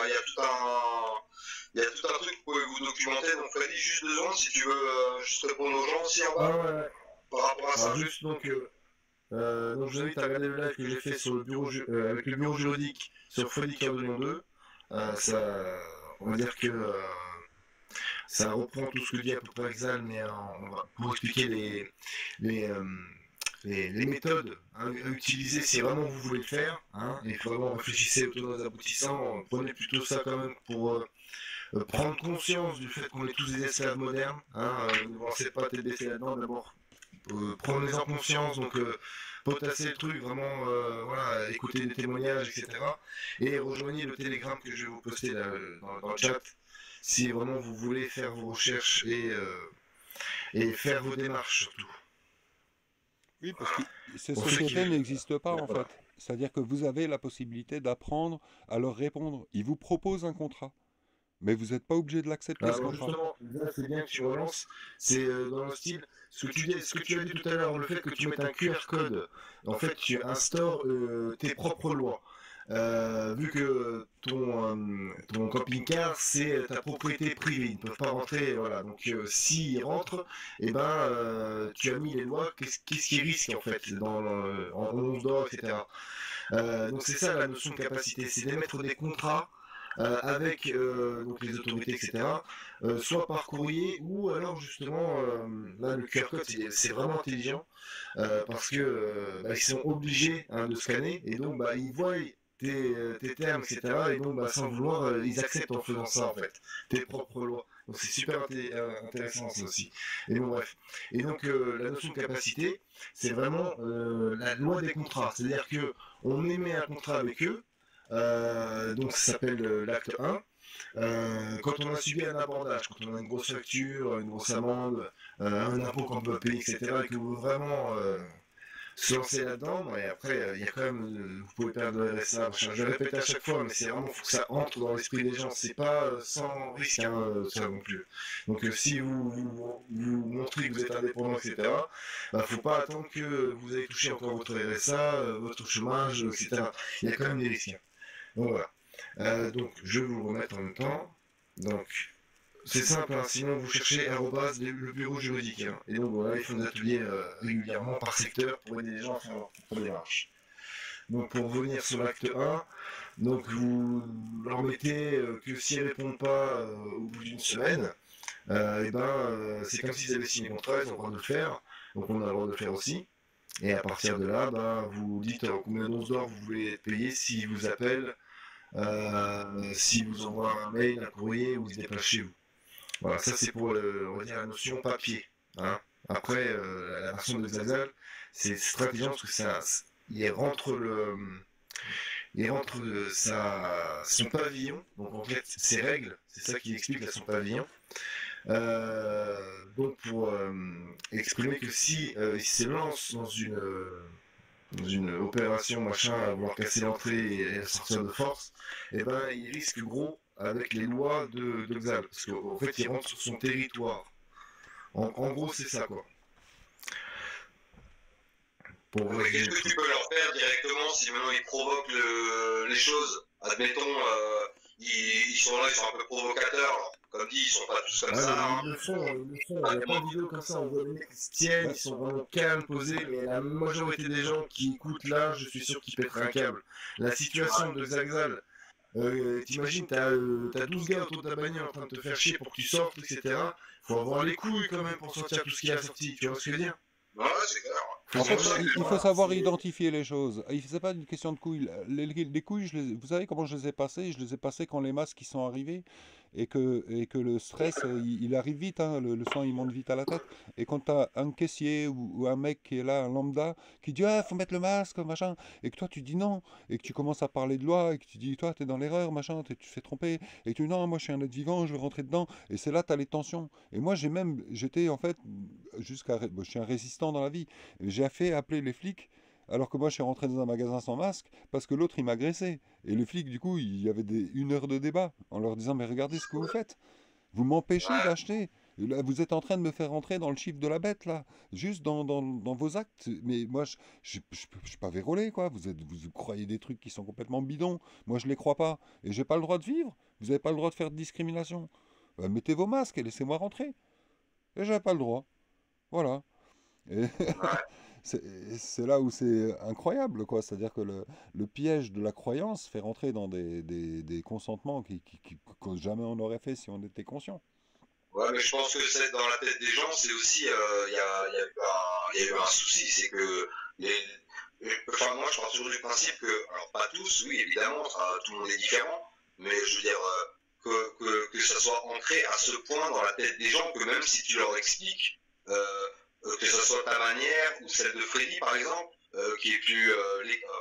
tout un truc que vous pouvez vous documenter. Donc Freddy, juste 2 secondes si tu veux juste répondre aux gens aussi en bas. Ouais. Par rapport à ça. Alors, juste donc je vous invite à regarder le live que j'ai fait sur le bureau avec le bureau juridique sur Freddy Cardonion 2. On va dire que ça reprend tout ce que dit à peu près Exal, mais pour expliquer les méthodes à utiliser si vraiment vous voulez le faire, hein, et vraiment réfléchissez aux tenants aboutissants, prenez plutôt ça quand même pour prendre conscience du fait qu'on est tous des esclaves modernes, hein, ne vous lancez pas tête baissée là-dedans, d'abord prenez-en conscience, donc potasser le truc, vraiment, voilà, écoutez des témoignages, etc. Et rejoignez le télégramme que je vais vous poster là, dans le chat, si vraiment vous voulez faire vos recherches et faire vos démarches surtout. Oui, parce que ces sociétés n'existent pas en fait. C'est-à-dire que vous avez la possibilité d'apprendre à leur répondre. Ils vous proposent un contrat. Mais vous n'êtes pas obligé de l'accepter. Alors justement, là c'est bien que tu relances, c'est dans le style, ce que tu as dit tout à l'heure, le fait que tu mettes un QR code, en fait tu instaures tes propres lois. Vu que ton camping-car c'est ta propriété privée, ils ne peuvent pas rentrer, voilà. Donc s'ils rentrent, eh ben tu as mis les lois, qu'est-ce qui risque en fait en 11 d'or, etc. Donc c'est ça la notion de capacité, c'est d'émettre des contrats avec donc les autorités, etc., soit par courrier ou alors justement, là le QR code c'est vraiment intelligent parce que ils sont obligés hein, de scanner et donc ils voient tes termes, etc., et donc sans vouloir, ils acceptent en faisant ça en fait, tes propres lois. Donc c'est super intéressant ça aussi. Et bon bref. Et donc la notion de capacité, c'est vraiment la loi des contrats, c'est-à-dire que on émet un contrat avec eux. Donc ça s'appelle l'acte 1. Quand on a subi un abordage, quand on a une grosse facture, une grosse amende, un impôt qu'on peut payer, etc., et que vous voulez vraiment se lancer là-dedans, et après il y a quand même, vous pouvez perdre le RSA, je le répète à chaque fois, mais c'est vraiment, faut que ça entre dans l'esprit des gens, c'est pas sans risque, hein, ça non plus. Donc si vous montrez que vous êtes indépendant, etc., faut pas attendre que vous ayez touché encore votre RSA, votre chômage, etc. Il y a quand même des risques. Donc voilà. Donc je vais vous le remettre en même temps. Donc c'est simple, hein, sinon vous cherchez le bureau juridique. Hein. Et donc voilà, ils font des ateliers régulièrement par secteur pour aider les gens à faire leur démarche. Donc pour revenir sur l'acte 1, donc vous leur mettez que s'ils ne répondent pas au bout d'une semaine, c'est comme s'ils avaient signé un contrat, ils ont le droit de le faire. Donc on a le droit de le faire aussi. Et à partir de là, vous dites combien d'onces d'or vous voulez être payé s'ils vous appellent, s'ils vous envoient un mail, un courrier ou ils se déplacent chez vous. Voilà, ça c'est pour on va dire, la notion papier. Hein. Après, la version de Xazal, c'est très intelligent parce que il rentre il rentre son pavillon, donc en fait ses règles, c'est ça qui explique à son pavillon. Donc pour exprimer que si il se lance dans une opération machin à vouloir casser l'entrée et à sortir de force, et ben il risque gros avec les lois de Xal, parce qu'en fait il rentre sur son territoire. En gros c'est ça quoi. Mais qu'est-ce que tu peux leur faire directement si maintenant ils provoquent les choses? Admettons, ils sont là, ils sont un peu provocateurs. Alors, comme dit, ils sont pas tous comme ça. Hein. Ils le font. Il y a plein de vidéos comme ça, on voit les mecs qui se tiennent, ils sont vraiment calmes, posés, mais la majorité des gens qui écoutent là, je suis sûr qu'ils pèteraient un câble. La situation de Xal, t'imagines, t'as 12 gars autour de ta bagnole en train de te faire chier pour que tu sortes, etc. Faut avoir les couilles quand même pour sortir tout ce qu'il a sorti, tu vois ce que je veux dire? Ouais, c'est clair. En fait, il faut savoir identifier les choses. C'est pas une question de couilles. Les couilles, vous savez comment je les ai passées? Je les ai passées quand les masques ils sont arrivés et que le stress, il arrive vite, hein, le sang il monte vite à la tête. Et quand tu as un caissier ou un mec qui est là, un lambda, qui dit ah, faut mettre le masque, machin, et que toi tu dis non, et que tu commences à parler de loi, et que tu dis toi t'es dans l'erreur, machin, tu te fais tromper, et que tu dis non, moi je suis un être vivant, je vais rentrer dedans, et c'est là tu as les tensions. Et moi j'étais en fait, je suis un résistant dans la vie. J'ai fait appeler les flics alors que moi je suis rentré dans un magasin sans masque parce que l'autre il m'agressait. Et les flics du coup il y avait une heure de débat en leur disant mais regardez ce que vous faites. Vous m'empêchez d'acheter. Là, vous êtes en train de me faire rentrer dans le chiffre de la bête là. Juste dans vos actes. Mais moi je suis pas vérolé quoi. Vous croyez des trucs qui sont complètement bidons. Moi je les crois pas. Et j'ai pas le droit de vivre. Vous n'avez pas le droit de faire de discrimination. Mettez vos masques et laissez-moi rentrer. Et j'avais pas le droit. Voilà. Et c'est là où c'est incroyable, quoi. C'est-à-dire que le piège de la croyance fait rentrer dans des consentements que jamais on n'aurait fait si on était conscient. Ouais, mais je pense que c'est dans la tête des gens, c'est aussi, il y a eu un souci, c'est que enfin, moi je pars toujours du principe que, alors pas tous, oui évidemment, tout le monde est différent, mais je veux dire que ça soit ancré à ce point dans la tête des gens que même si tu leur expliques, que ce soit ta manière ou celle de Freddy par exemple, qui est plus,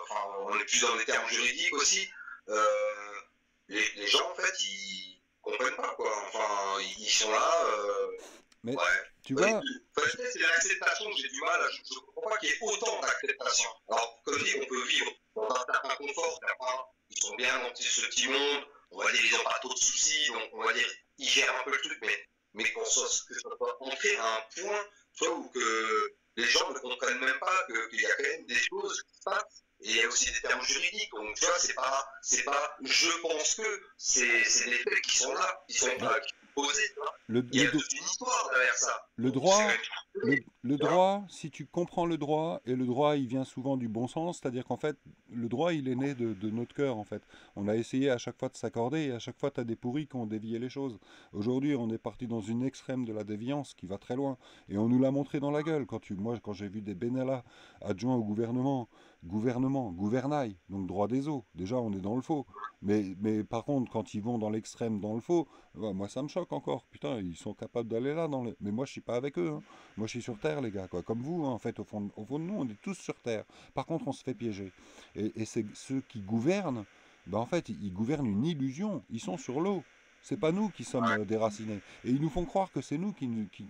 enfin on est plus dans les termes juridiques aussi, les gens en fait ils comprennent pas quoi, enfin ils sont là, Mais ouais. tu vois, C'est l'acceptation que j'ai du mal, je comprends pas qu'il y ait autant d'acceptation. Alors comme dit, on peut vivre dans un certain confort, ils sont bien dans ce petit monde, on va dire ils n'ont pas trop de soucis, donc on va dire ils gèrent un peu le truc, mais que ça soit ancré à un point, tu vois, où que les gens ne comprennent même pas qu'il y a quand même des choses qui se passent. Et il y a aussi des termes juridiques, donc tu vois, c'est pas je pense que, c'est des faits qui sont là, qui sont posés, tu vois. Il y a toute une histoire derrière ça. Le droit, si tu comprends le droit, et le droit il vient souvent du bon sens, c'est-à-dire qu'en fait, le droit il est né de notre cœur en fait. On a essayé à chaque fois de s'accorder, et à chaque fois tu as des pourris qui ont dévié les choses. Aujourd'hui, on est parti dans une extrême de la déviance qui va très loin, et on nous l'a montré dans la gueule. Moi, quand j'ai vu des Benalla adjoints au gouvernail, donc droit des eaux, déjà on est dans le faux. Mais par contre, quand ils vont dans l'extrême, dans le faux, moi ça me choque encore. Putain, ils sont capables d'aller là. Mais moi je suis pas avec eux. Hein. Moi je suis sur Terre, les gars. Quoi. Comme vous, hein, en fait, au fond de nous, on est tous sur Terre. Par contre, on se fait piéger. Et c'est ceux qui gouvernent, en fait, ils gouvernent une illusion. Ils sont sur l'eau. C'est pas nous qui sommes déracinés. Et ils nous font croire que c'est nous qui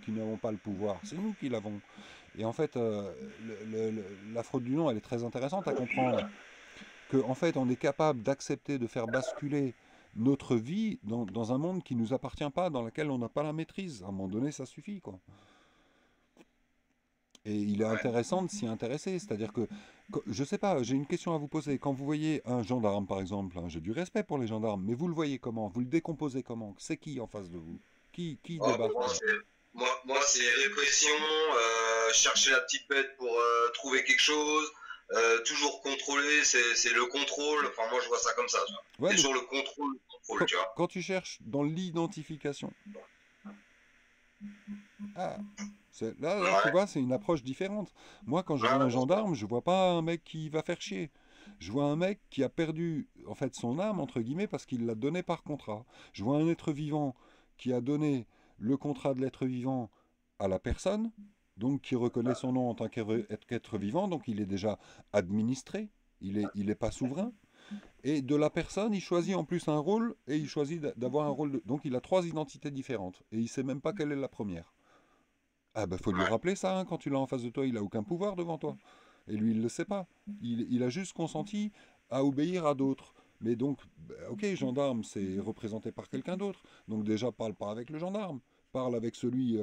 n'avons pas le pouvoir. C'est nous qui l'avons. Et en fait, la fraude du nom, elle est très intéressante à comprendre. Qu'en fait, on est capable d'accepter de faire basculer notre vie dans un monde qui ne nous appartient pas, dans lequel on n'a pas la maîtrise. À un moment donné, ça suffit, quoi. Et il est intéressant de s'y intéresser. C'est-à-dire que, je sais pas, j'ai une question à vous poser. Quand vous voyez un gendarme, par exemple, hein, j'ai du respect pour les gendarmes, mais vous le voyez comment? Vous le décomposez comment? C'est qui en face de vous? Qui débarque? Moi, c'est répression, chercher la petite bête pour trouver quelque chose, toujours contrôler, c'est le contrôle. Enfin, moi, je vois ça comme ça. Ouais, c'est toujours le contrôle, tu vois. Quand tu cherches dans l'identification, là, tu vois, c'est une approche différente. Moi, quand je vois un gendarme, je vois pas un mec qui va faire chier. Je vois un mec qui a perdu, en fait, son âme, entre guillemets, parce qu'il l'a donné par contrat. Je vois un être vivant qui a donné le contrat de l'être vivant à la personne, donc qui reconnaît son nom en tant qu'être vivant, donc il est déjà administré, il est pas souverain. Et de la personne, il choisit en plus un rôle, et il choisit d'avoir un rôle donc il a 3 identités différentes, et il sait même pas quelle est la première. Ah ben faut lui rappeler ça, hein, quand tu l'as en face de toi, il a aucun pouvoir devant toi. Et lui, il le sait pas. Il a juste consenti à obéir à d'autres. Mais donc, ok, gendarme, c'est représenté par quelqu'un d'autre. Donc déjà, parle pas avec le gendarme. Parle avec celui,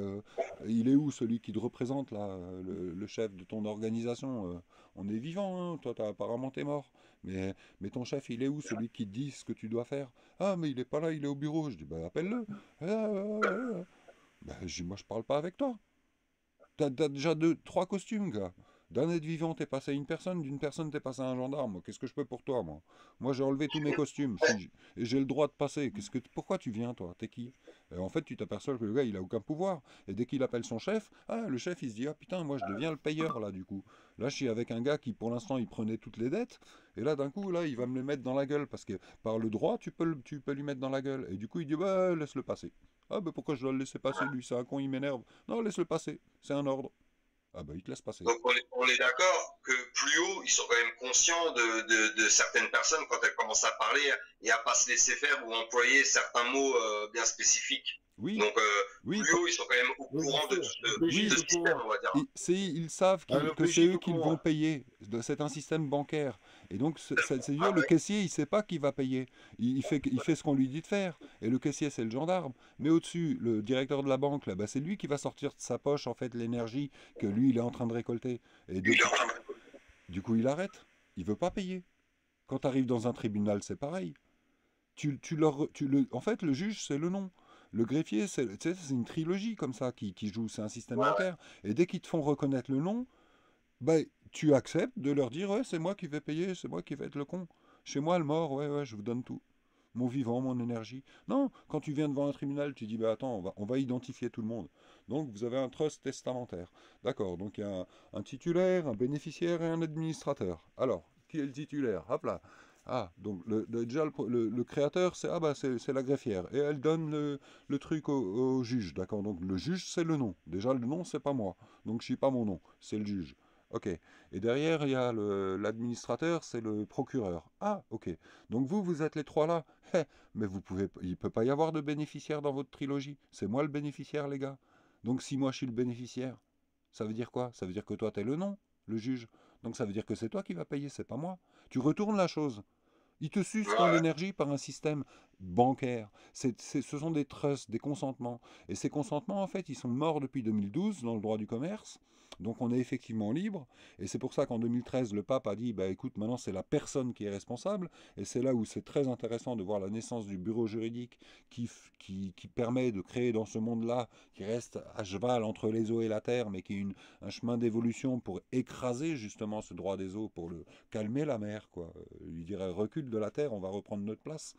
il est où celui qui te représente là, le chef de ton organisation. On est vivant, hein, toi apparemment t'es mort. Mais ton chef, il est où celui qui te dit ce que tu dois faire? Ah mais il est pas là, il est au bureau. Je dis bah appelle-le. Bah, moi je parle pas avec toi. T'as déjà 3 costumes, gars. D'un être vivant, t'es passé à une personne, d'une personne, t'es passé à un gendarme. Qu'est-ce que je peux pour toi, moi? Moi, j'ai enlevé tous mes costumes. Et j'ai le droit de passer. Pourquoi tu viens, toi? T'es qui? Et en fait, tu t'aperçois que le gars, il a aucun pouvoir. Et dès qu'il appelle son chef, le chef, il se dit, ah putain, moi, je deviens le payeur, là, du coup. Là, je suis avec un gars qui, pour l'instant, il prenait toutes les dettes. Et là, d'un coup, là, il va me les mettre dans la gueule. Parce que par le droit, tu peux lui mettre dans la gueule. Et du coup, il dit, bah, laisse-le passer. Ah, ben pourquoi je dois le laisser passer, lui? C'est un con, il m'énerve. Non, laisse-le passer. C'est un ordre. Ah bah il te laisse passer. Donc on est d'accord que plus haut, ils sont quand même conscients de certaines personnes quand elles commencent à parler et à pas se laisser faire ou employer certains mots bien spécifiques. Oui. Donc oui, plus haut, ils sont quand même au courant de ce système, on va dire. Ils savent que c'est eux qui vont payer. C'est un système bancaire. Et donc, c'est-à-dire le caissier, il ne sait pas qui va payer. Il fait ce qu'on lui dit de faire. Et le caissier, c'est le gendarme. Mais au-dessus, le directeur de la banque, là, bah, c'est lui qui va sortir de sa poche en fait l'énergie que lui, il est en train de récolter. Et du coup, il arrête. Il veut pas payer. Quand tu arrives dans un tribunal, c'est pareil. En fait, le juge, c'est le nom. Le greffier, c'est une trilogie comme ça qui joue. C'est un système bancaire. Et dès qu'ils te font reconnaître le nom, bah, tu acceptes de leur dire ouais, c'est moi qui vais payer, c'est moi qui vais être le con. Chez moi, le mort, ouais, je vous donne tout. Mon vivant, mon énergie. Non, quand tu viens devant un tribunal, tu dis bah attends, on va identifier tout le monde. Donc vous avez un trust testamentaire. D'accord, donc il y a un titulaire, un bénéficiaire et un administrateur. Alors, qui est le titulaire? Hop là. Ah, donc déjà le créateur, c'est la greffière. Et elle donne le truc au juge. D'accord, donc le juge, c'est le nom. Déjà, le nom, c'est pas moi. Donc je suis pas mon nom, c'est le juge. Ok. Et derrière, il y a l'administrateur, c'est le procureur. Ah, ok. Donc vous êtes les trois là. Mais il ne peut pas y avoir de bénéficiaire dans votre trilogie. C'est moi le bénéficiaire, les gars. Donc si moi je suis le bénéficiaire, ça veut dire quoi? Ça veut dire que toi, tu es le nom, le juge. Donc ça veut dire que c'est toi qui vas payer, c'est pas moi. Tu retournes la chose. Ils te sucent ton énergie par un système bancaire. Ce sont des trusts, des consentements. Et ces consentements, en fait, ils sont morts depuis 2012 dans le droit du commerce. Donc on est effectivement libre. Et c'est pour ça qu'en 2013, le pape a dit, bah écoute, maintenant c'est la personne qui est responsable. Et c'est là où c'est très intéressant de voir la naissance du bureau juridique qui permet de créer dans ce monde-là, qui reste à cheval entre les eaux et la terre, mais qui est un chemin d'évolution pour écraser justement ce droit des eaux, pour le calmer la mer, quoi. Lui dirait recule de la terre, on va reprendre notre place.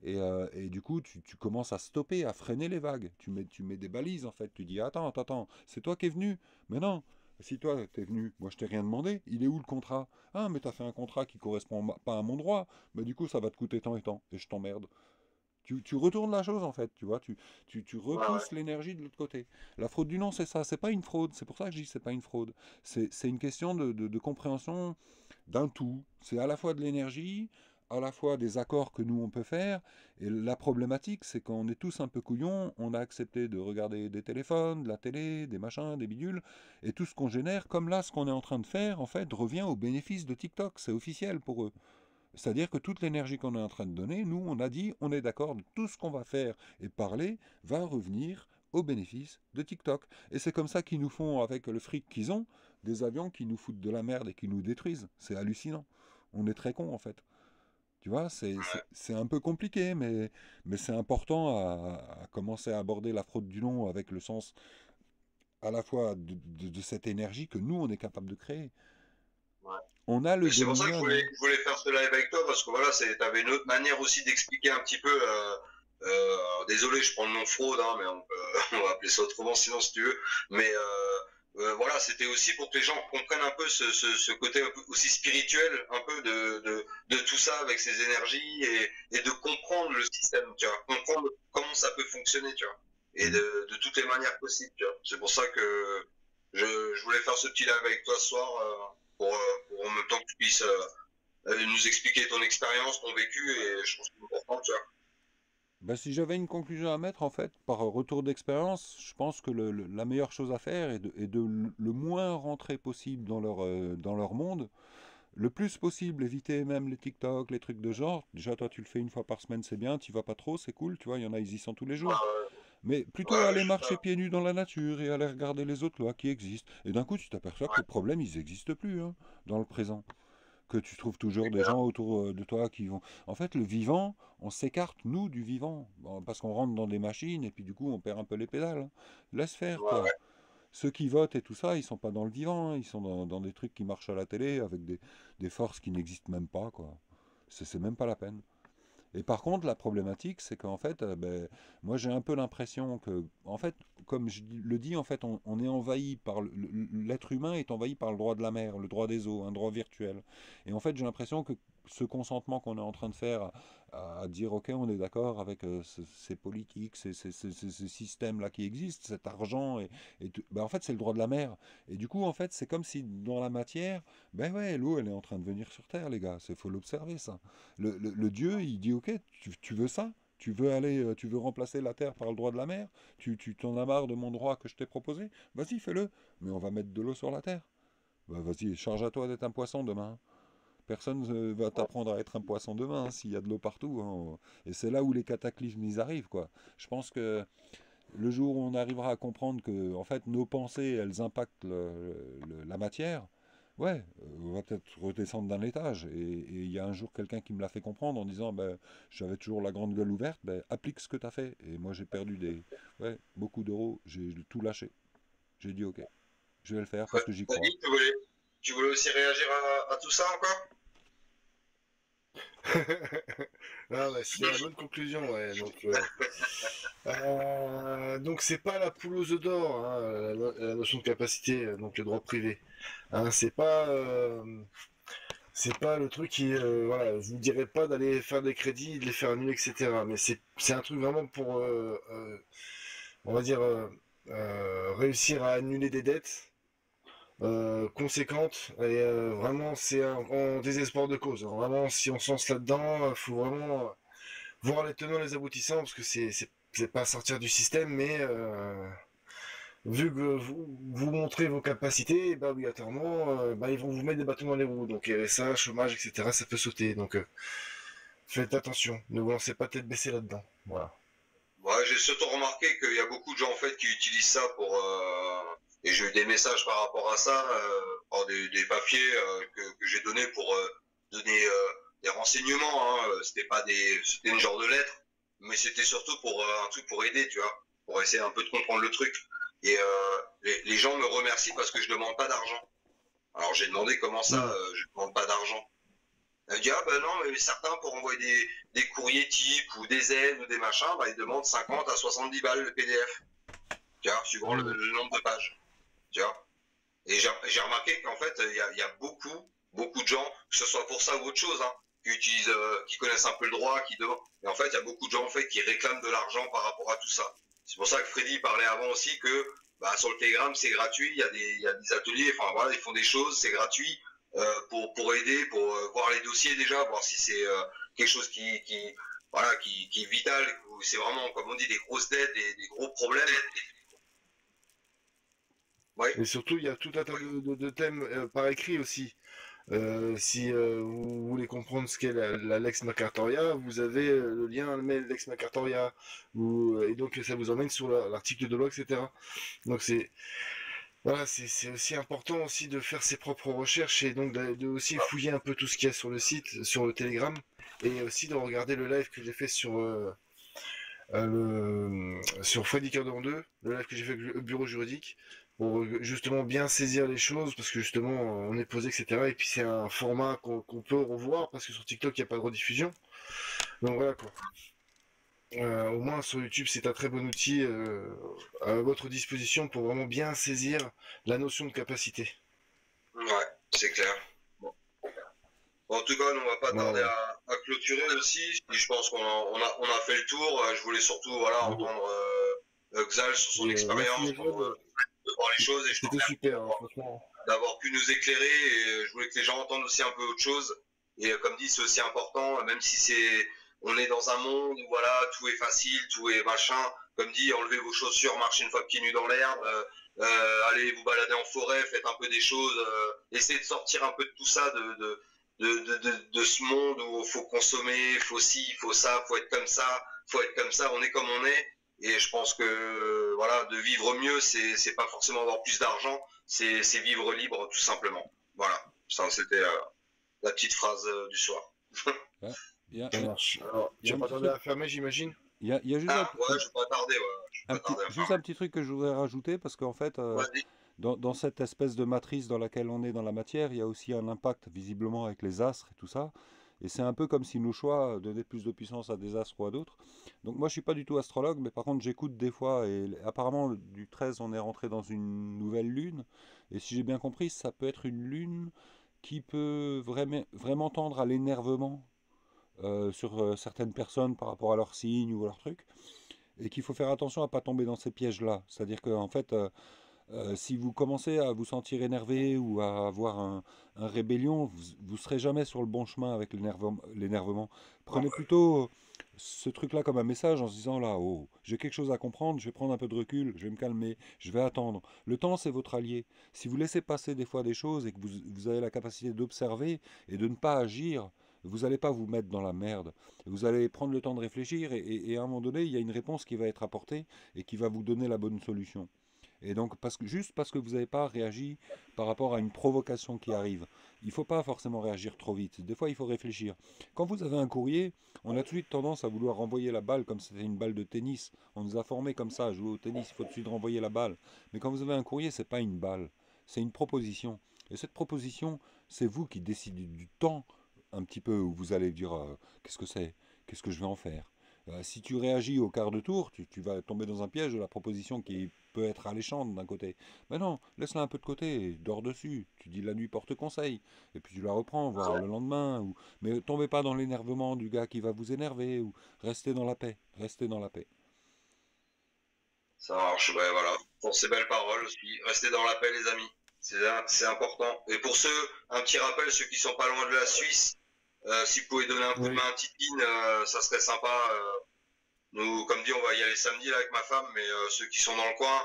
Et du coup, tu commences à stopper, à freiner les vagues. Tu mets des balises, en fait. Tu dis, attends, c'est toi qui es venu. Mais non, si toi, t'es venu, moi, je t'ai rien demandé. Il est où le contrat? Ah, mais t'as fait un contrat qui correspond pas à mon droit. Mais du coup, ça va te coûter tant et tant. Et je t'emmerde. Tu retournes la chose, en fait. Tu vois, tu repousses l'énergie de l'autre côté. La fraude du nom, c'est ça. C'est pas une fraude. C'est pour ça que je dis c'est pas une fraude. C'est une question de compréhension d'un tout. C'est à la fois de l'énergie, à la fois des accords que nous on peut faire, et la problématique c'est qu'on est tous un peu couillons, on a accepté de regarder des téléphones, de la télé, des machins, des bidules, et tout ce qu'on génère, comme là ce qu'on est en train de faire, en fait, revient au bénéfice de TikTok, c'est officiel pour eux. C'est-à-dire que toute l'énergie qu'on est en train de donner, nous on a dit, on est d'accord, tout ce qu'on va faire et parler va revenir au bénéfice de TikTok. Et c'est comme ça qu'ils nous font, avec le fric qu'ils ont, des avions qui nous foutent de la merde et qui nous détruisent. C'est hallucinant. On est très cons en fait. Tu vois, c'est un peu compliqué, mais c'est important à commencer à aborder la fraude du nom avec le sens à la fois de cette énergie que nous, on est capable de créer. Ouais. On a le C'est pour ça que je voulais faire ce live avec toi, parce que voilà, tu avais une autre manière aussi d'expliquer un petit peu. Désolé, je prends le nom fraude, hein, mais on va appeler ça autrement sinon si tu veux. Mais voilà, c'était aussi pour que les gens comprennent un peu ce côté un peu aussi spirituel, un peu de tout ça avec ces énergies et de comprendre le système, tu vois, comprendre comment ça peut fonctionner, tu vois, et de toutes les manières possibles, tu vois. C'est pour ça que je voulais faire ce petit live avec toi ce soir pour en même temps que tu puisses nous expliquer ton expérience, ton vécu, et je pense que c'est important, tu vois. Bah, si j'avais une conclusion à mettre, en fait, par retour d'expérience, je pense que la meilleure chose à faire est de le moins rentrer possible dans leur monde. Le plus possible, éviter même les TikTok, les trucs de genre. Déjà, toi, tu le fais une fois par semaine, c'est bien. Tu vas pas trop, c'est cool. Tu vois, il y en a, ils y sont tous les jours. Mais plutôt Ouais, aller marcher pieds nus dans la nature et aller regarder les autres lois qui existent. Et d'un coup, tu t'aperçois que les problèmes, ils n'existent plus hein, dans le présent. Que tu trouves toujours c'est des clair. gens autour de toi qui vont... En fait, le vivant, on s'écarte, nous, du vivant. Bon, parce qu'on rentre dans des machines et puis du coup, on perd un peu les pédales. Hein. Laisse faire, Ouais, quoi. Ceux qui votent et tout ça, ils sont pas dans le vivant. Hein. Ils sont dans des trucs qui marchent à la télé avec des forces qui n'existent même pas, quoi. C'est même pas la peine. Et par contre, la problématique, c'est qu'en fait, ben, moi j'ai un peu l'impression que, en fait, comme je le dis, en fait, on est envahi par l'être humain est envahi par le droit de la mer, le droit des eaux, un droit virtuel. Et en fait, j'ai l'impression que ce consentement qu'on est en train de faire à dire, ok, on est d'accord avec ces politiques, ces systèmes-là qui existent, cet argent, ben, en fait, c'est le droit de la mer. Et du coup, en fait, c'est comme si dans la matière, ben ouais, l'eau, elle est en train de venir sur Terre, les gars. Il faut l'observer, ça. Le Dieu, il dit, ok, tu veux ça? Tu veux aller, tu veux remplacer la terre par le droit de la mer? Tu t'en as marre de mon droit que je t'ai proposé? Vas-y, fais-le. Mais on va mettre de l'eau sur la terre. Bah, vas-y, charge à toi d'être un poisson demain. Personne ne va t'apprendre à être un poisson demain hein, s'il y a de l'eau partout. Hein. Et c'est là où les cataclysmes ils arrivent, quoi. Je pense que le jour où on arrivera à comprendre que, en fait, nos pensées, elles impactent la matière, ouais, on va peut-être redescendre d'un étage. Et il y a un jour quelqu'un qui me l'a fait comprendre en disant, ben, j'avais toujours la grande gueule ouverte, ben, applique ce que tu as fait. Et moi, j'ai perdu ouais, beaucoup d'euros, j'ai tout lâché. J'ai dit, ok, je vais le faire parce que j'y crois. Denis, tu voulais aussi réagir à tout ça encore? Ah ouais, c'est la bonne conclusion, ouais. Donc c'est pas la poule aux œufs d'or, hein, la notion de capacité, donc le droit privé. Hein, c'est pas le truc qui, voilà, je vous dirais pas d'aller faire des crédits, de les faire annuler, etc. Mais c'est un truc vraiment pour, on va dire, réussir à annuler des dettes conséquentes. Et vraiment, c'est en désespoir de cause. Alors, vraiment, si on se lance là-dedans, il faut vraiment voir les tenants, les aboutissants, parce que c'est pas sortir du système, mais vu que vous montrez vos capacités, bah obligatoirement, bah, ils vont vous mettre des bâtons dans les roues. Donc RSA, chômage, etc., ça peut sauter. Donc faites attention, ne vous lancez pas tête baissée là-dedans. Voilà. Ouais, j'ai surtout remarqué qu'il y a beaucoup de gens en fait qui utilisent ça pour et j'ai eu des messages par rapport à ça, par des papiers que j'ai donnés pour donner des renseignements. Hein. C'était pas c'était une genre de lettre, mais c'était surtout pour un truc pour aider, tu vois, pour essayer un peu de comprendre le truc. Et les gens me remercient parce que je demande pas d'argent. Alors j'ai demandé comment ça, Mm. je demande pas d'argent. Elle dit, ah ben non, mais certains pour envoyer des courriers types ou des aides ou des machins, bah, ils demandent 50 à 70 balles le PDF, tu vois, suivant Mm. le nombre de pages, tu vois. Et j'ai remarqué qu'en fait, il y a beaucoup de gens, que ce soit pour ça ou autre chose, hein, qui utilisent, qui connaissent un peu le droit, qui demandent. Et en fait, il y a beaucoup de gens en fait qui réclament de l'argent par rapport à tout ça. C'est pour ça que Freddy parlait avant aussi que bah, sur le Telegram c'est gratuit, il y a des ateliers, enfin voilà, ils font des choses, c'est gratuit pour aider, pour voir les dossiers déjà, voir si c'est quelque chose voilà, qui est vital, ou c'est vraiment, comme on dit, des grosses dettes, des gros problèmes. Ouais. Et surtout, il y a tout un tas de thèmes par écrit aussi. Si vous voulez comprendre ce qu'est la Lex Macartoria, vous avez le lien mail Lex Macartoria, et donc ça vous emmène sur l'article de loi, etc. Donc voilà, c'est aussi important aussi de faire ses propres recherches et donc de aussi fouiller un peu tout ce qu'il y a sur le site, sur le Telegram, et aussi de regarder le live que j'ai fait sur Freddy Cœur de 2, le live que j'ai fait avec le bureau juridique, pour justement bien saisir les choses, parce que justement on est posé, etc. Et puis c'est un format qu'on peut revoir, parce que sur TikTok il n'y a pas de rediffusion. Donc voilà quoi. Au moins sur YouTube c'est un très bon outil à votre disposition pour vraiment bien saisir la notion de capacité. Ouais, c'est clair. Bon. En tout cas, nous, on va pas tarder Voilà. à clôturer aussi. Je pense on a fait le tour. Je voulais surtout voilà, entendre Xal sur son Merci expérience, les jeunes, de voir les choses. Et je te c'était remercie super, hein, franchement. d'avoir pu nous éclairer. Et je voulais que les gens entendent aussi un peu autre chose. Et comme dit, c'est aussi important, même si on est dans un monde où voilà, tout est facile, tout est machin. Comme dit, enlevez vos chaussures, marchez une fois pieds nus dans l'herbe, allez vous balader en forêt, faites un peu des choses, essayez de sortir un peu de tout ça, de ce monde où il faut consommer, il faut ci, il faut ça, faut être comme ça, faut être comme ça, on est comme on est. Et je pense que voilà, de vivre mieux, c'est pas forcément avoir plus d'argent, c'est vivre libre tout simplement. Voilà, ça c'était la petite phrase du soir. Ouais. Ça marche. Alors, tu vas pas tarder à fermer, j'imagine? Il y a juste Ah ouais, je vais pas tarder, ouais. Je vais pas tarder à juste faire. un petit truc que je voudrais rajouter, parce qu'en fait, Vas-y. dans cette espèce de matrice dans laquelle on est dans la matière, il y a aussi un impact visiblement avec les astres et tout ça. Et c'est un peu comme si nos choix donnaient plus de puissance à des astres ou à d'autres. Donc moi je suis pas du tout astrologue, mais par contre j'écoute des fois, et apparemment du 13 on est rentré dans une nouvelle lune. Et si j'ai bien compris, ça peut être une lune qui peut vraiment tendre à l'énervement sur certaines personnes par rapport à leurs signes ou à leurs trucs. Et qu'il faut faire attention à ne pas tomber dans ces pièges-là. C'est-à-dire qu'en fait, si vous commencez à vous sentir énervé ou à avoir un rébellion, vous ne serez jamais sur le bon chemin avec l'énervement. Prenez plutôt ce truc-là comme un message en se disant là, oh, j'ai quelque chose à comprendre, je vais prendre un peu de recul, je vais me calmer, je vais attendre. Le temps, c'est votre allié. Si vous laissez passer des fois des choses et que vous avez la capacité d'observer et de ne pas agir, vous n'allez pas vous mettre dans la merde. Vous allez prendre le temps de réfléchir et à un moment donné, il y a une réponse qui va être apportée et qui va vous donner la bonne solution. Et donc, juste parce que vous n'avez pas réagi par rapport à une provocation qui arrive, il ne faut pas forcément réagir trop vite. Des fois, il faut réfléchir. Quand vous avez un courrier, on a tout de suite tendance à vouloir renvoyer la balle comme si c'était une balle de tennis. On nous a formés comme ça, à jouer au tennis, il faut tout de suite renvoyer la balle. Mais quand vous avez un courrier, ce n'est pas une balle, c'est une proposition. Et cette proposition, c'est vous qui décidez du temps un petit peu où vous allez dire qu'est-ce que c'est, qu'est-ce que je vais en faire. Si tu réagis au quart de tour, tu vas tomber dans un piège de la proposition qui peut être alléchante d'un côté. Mais non, laisse-la un peu de côté, dors dessus. Tu dis la nuit porte conseil, et puis tu la reprends, voir le lendemain. Mais tombez pas dans l'énervement du gars qui va vous énerver, ou restez dans la paix. Restez dans la paix. Ça marche, ouais, voilà. Pour ces belles paroles aussi. Restez dans la paix, les amis. C'est important. Et pour ceux, un petit rappel, ceux qui sont pas loin de la Suisse, si vous pouvez donner un coup de main à Titine, ça serait sympa. Nous, comme dit, on va y aller samedi là, avec ma femme, mais ceux qui sont dans le coin,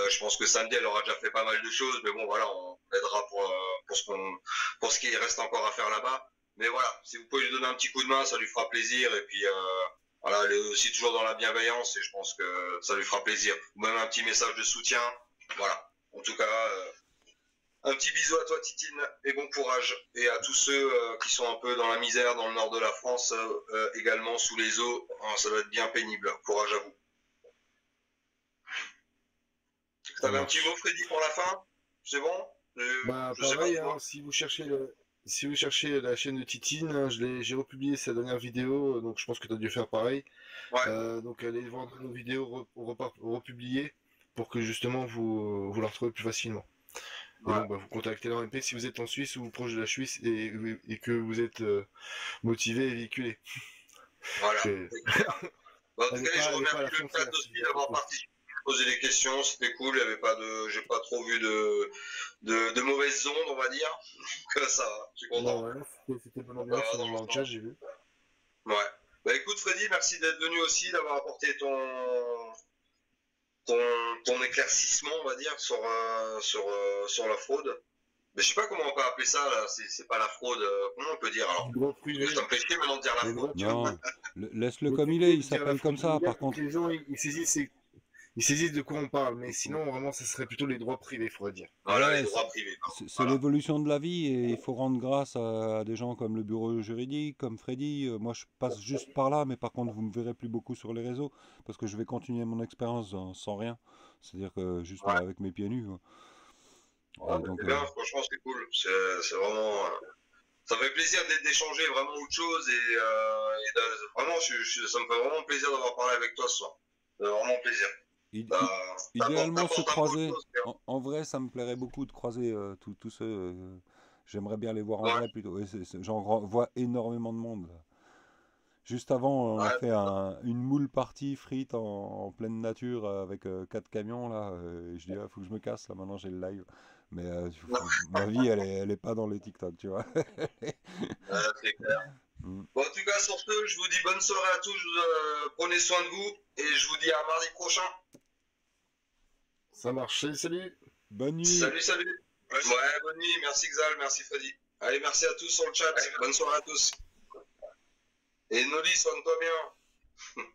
je pense que samedi, elle aura déjà fait pas mal de choses, mais bon, voilà, on aidera pour ce qui reste encore à faire là-bas. Mais voilà, si vous pouvez lui donner un petit coup de main, ça lui fera plaisir. Et puis, voilà, elle est aussi toujours dans la bienveillance et je pense que ça lui fera plaisir. Ou même un petit message de soutien. Voilà. En tout cas, un petit bisou à toi, Titine, et bon courage. Et à tous ceux qui sont un peu dans la misère dans le nord de la France, également sous les eaux. Ça va être bien pénible. Courage à vous. T'avais un petit mot, Freddy, pour la fin? C'est bon? Bah, pareil, hein, si vous cherchez la chaîne de Titine, hein, j'ai republié sa dernière vidéo, donc je pense que tu as dû faire pareil. Ouais. Donc allez voir nos vidéos republiées pour que justement vous la retrouvez plus facilement. Et donc bah, vous contactez l'OMP si vous êtes en Suisse ou proche de la Suisse et que vous êtes motivé et véhiculé. Voilà. Bah, en tout cas, je remercie le chat aussi d'avoir participé, posé des questions, c'était cool, il y avait pas de, j'ai pas trop vu de mauvaises ondes, on va dire. Que ça va, je suis content. Non, ouais, c'était bonne ambiance dans le chat, j'ai vu. Ouais. Bah écoute Freddy, merci d'être venu aussi, d'avoir apporté ton éclaircissement, on va dire, sur la fraude. Mais je sais pas comment on peut appeler ça, là, c'est pas la fraude, comment on peut dire alors? Droit privé. Ça me fait chier maintenant de dire la fraude. Non, laisse-le comme il est, il s'appelle comme ça, par contre. Les gens, ils saisissent de quoi on parle, mais sinon, vraiment, ça serait plutôt les droits privés, il faudrait dire. Voilà, Ouais, les droits privés. c'est l'évolution de la vie et il faut rendre grâce à des gens comme le bureau juridique, comme Freddy. Moi, je passe juste par là, mais par contre, vous me verrez plus beaucoup sur les réseaux parce que je vais continuer mon expérience sans rien. C'est-à-dire que juste avec mes pieds nus. Ouais, donc, c'est bien, franchement, c'est cool. C'est vraiment. Ça me fait plaisir d'échanger vraiment autre chose et vraiment, ça me fait vraiment plaisir d'avoir parlé avec toi ce soir. Vraiment plaisir. Idéalement se croiser. En vrai, ça me plairait beaucoup de croiser tous ceux. J'aimerais bien les voir en vrai plutôt. J'en vois énormément de monde. Là. Juste avant, on a fait une moule party frite en pleine nature avec 4 camions là. Et je dis, faut que je me casse là. Maintenant, j'ai le live. Mais ma vie, elle est pas dans les TikTok, tu vois. C'est clair. Bon, en tout cas, sur ce, je vous dis bonne soirée à tous, prenez soin de vous, et je vous dis à mardi prochain. Ça marche, salut. Bonne nuit. Salut. Ouais, bonne nuit, merci Xal, merci Freddy. Allez, merci à tous sur le chat, bonne soirée à tous. Et Noli, soigne-toi bien.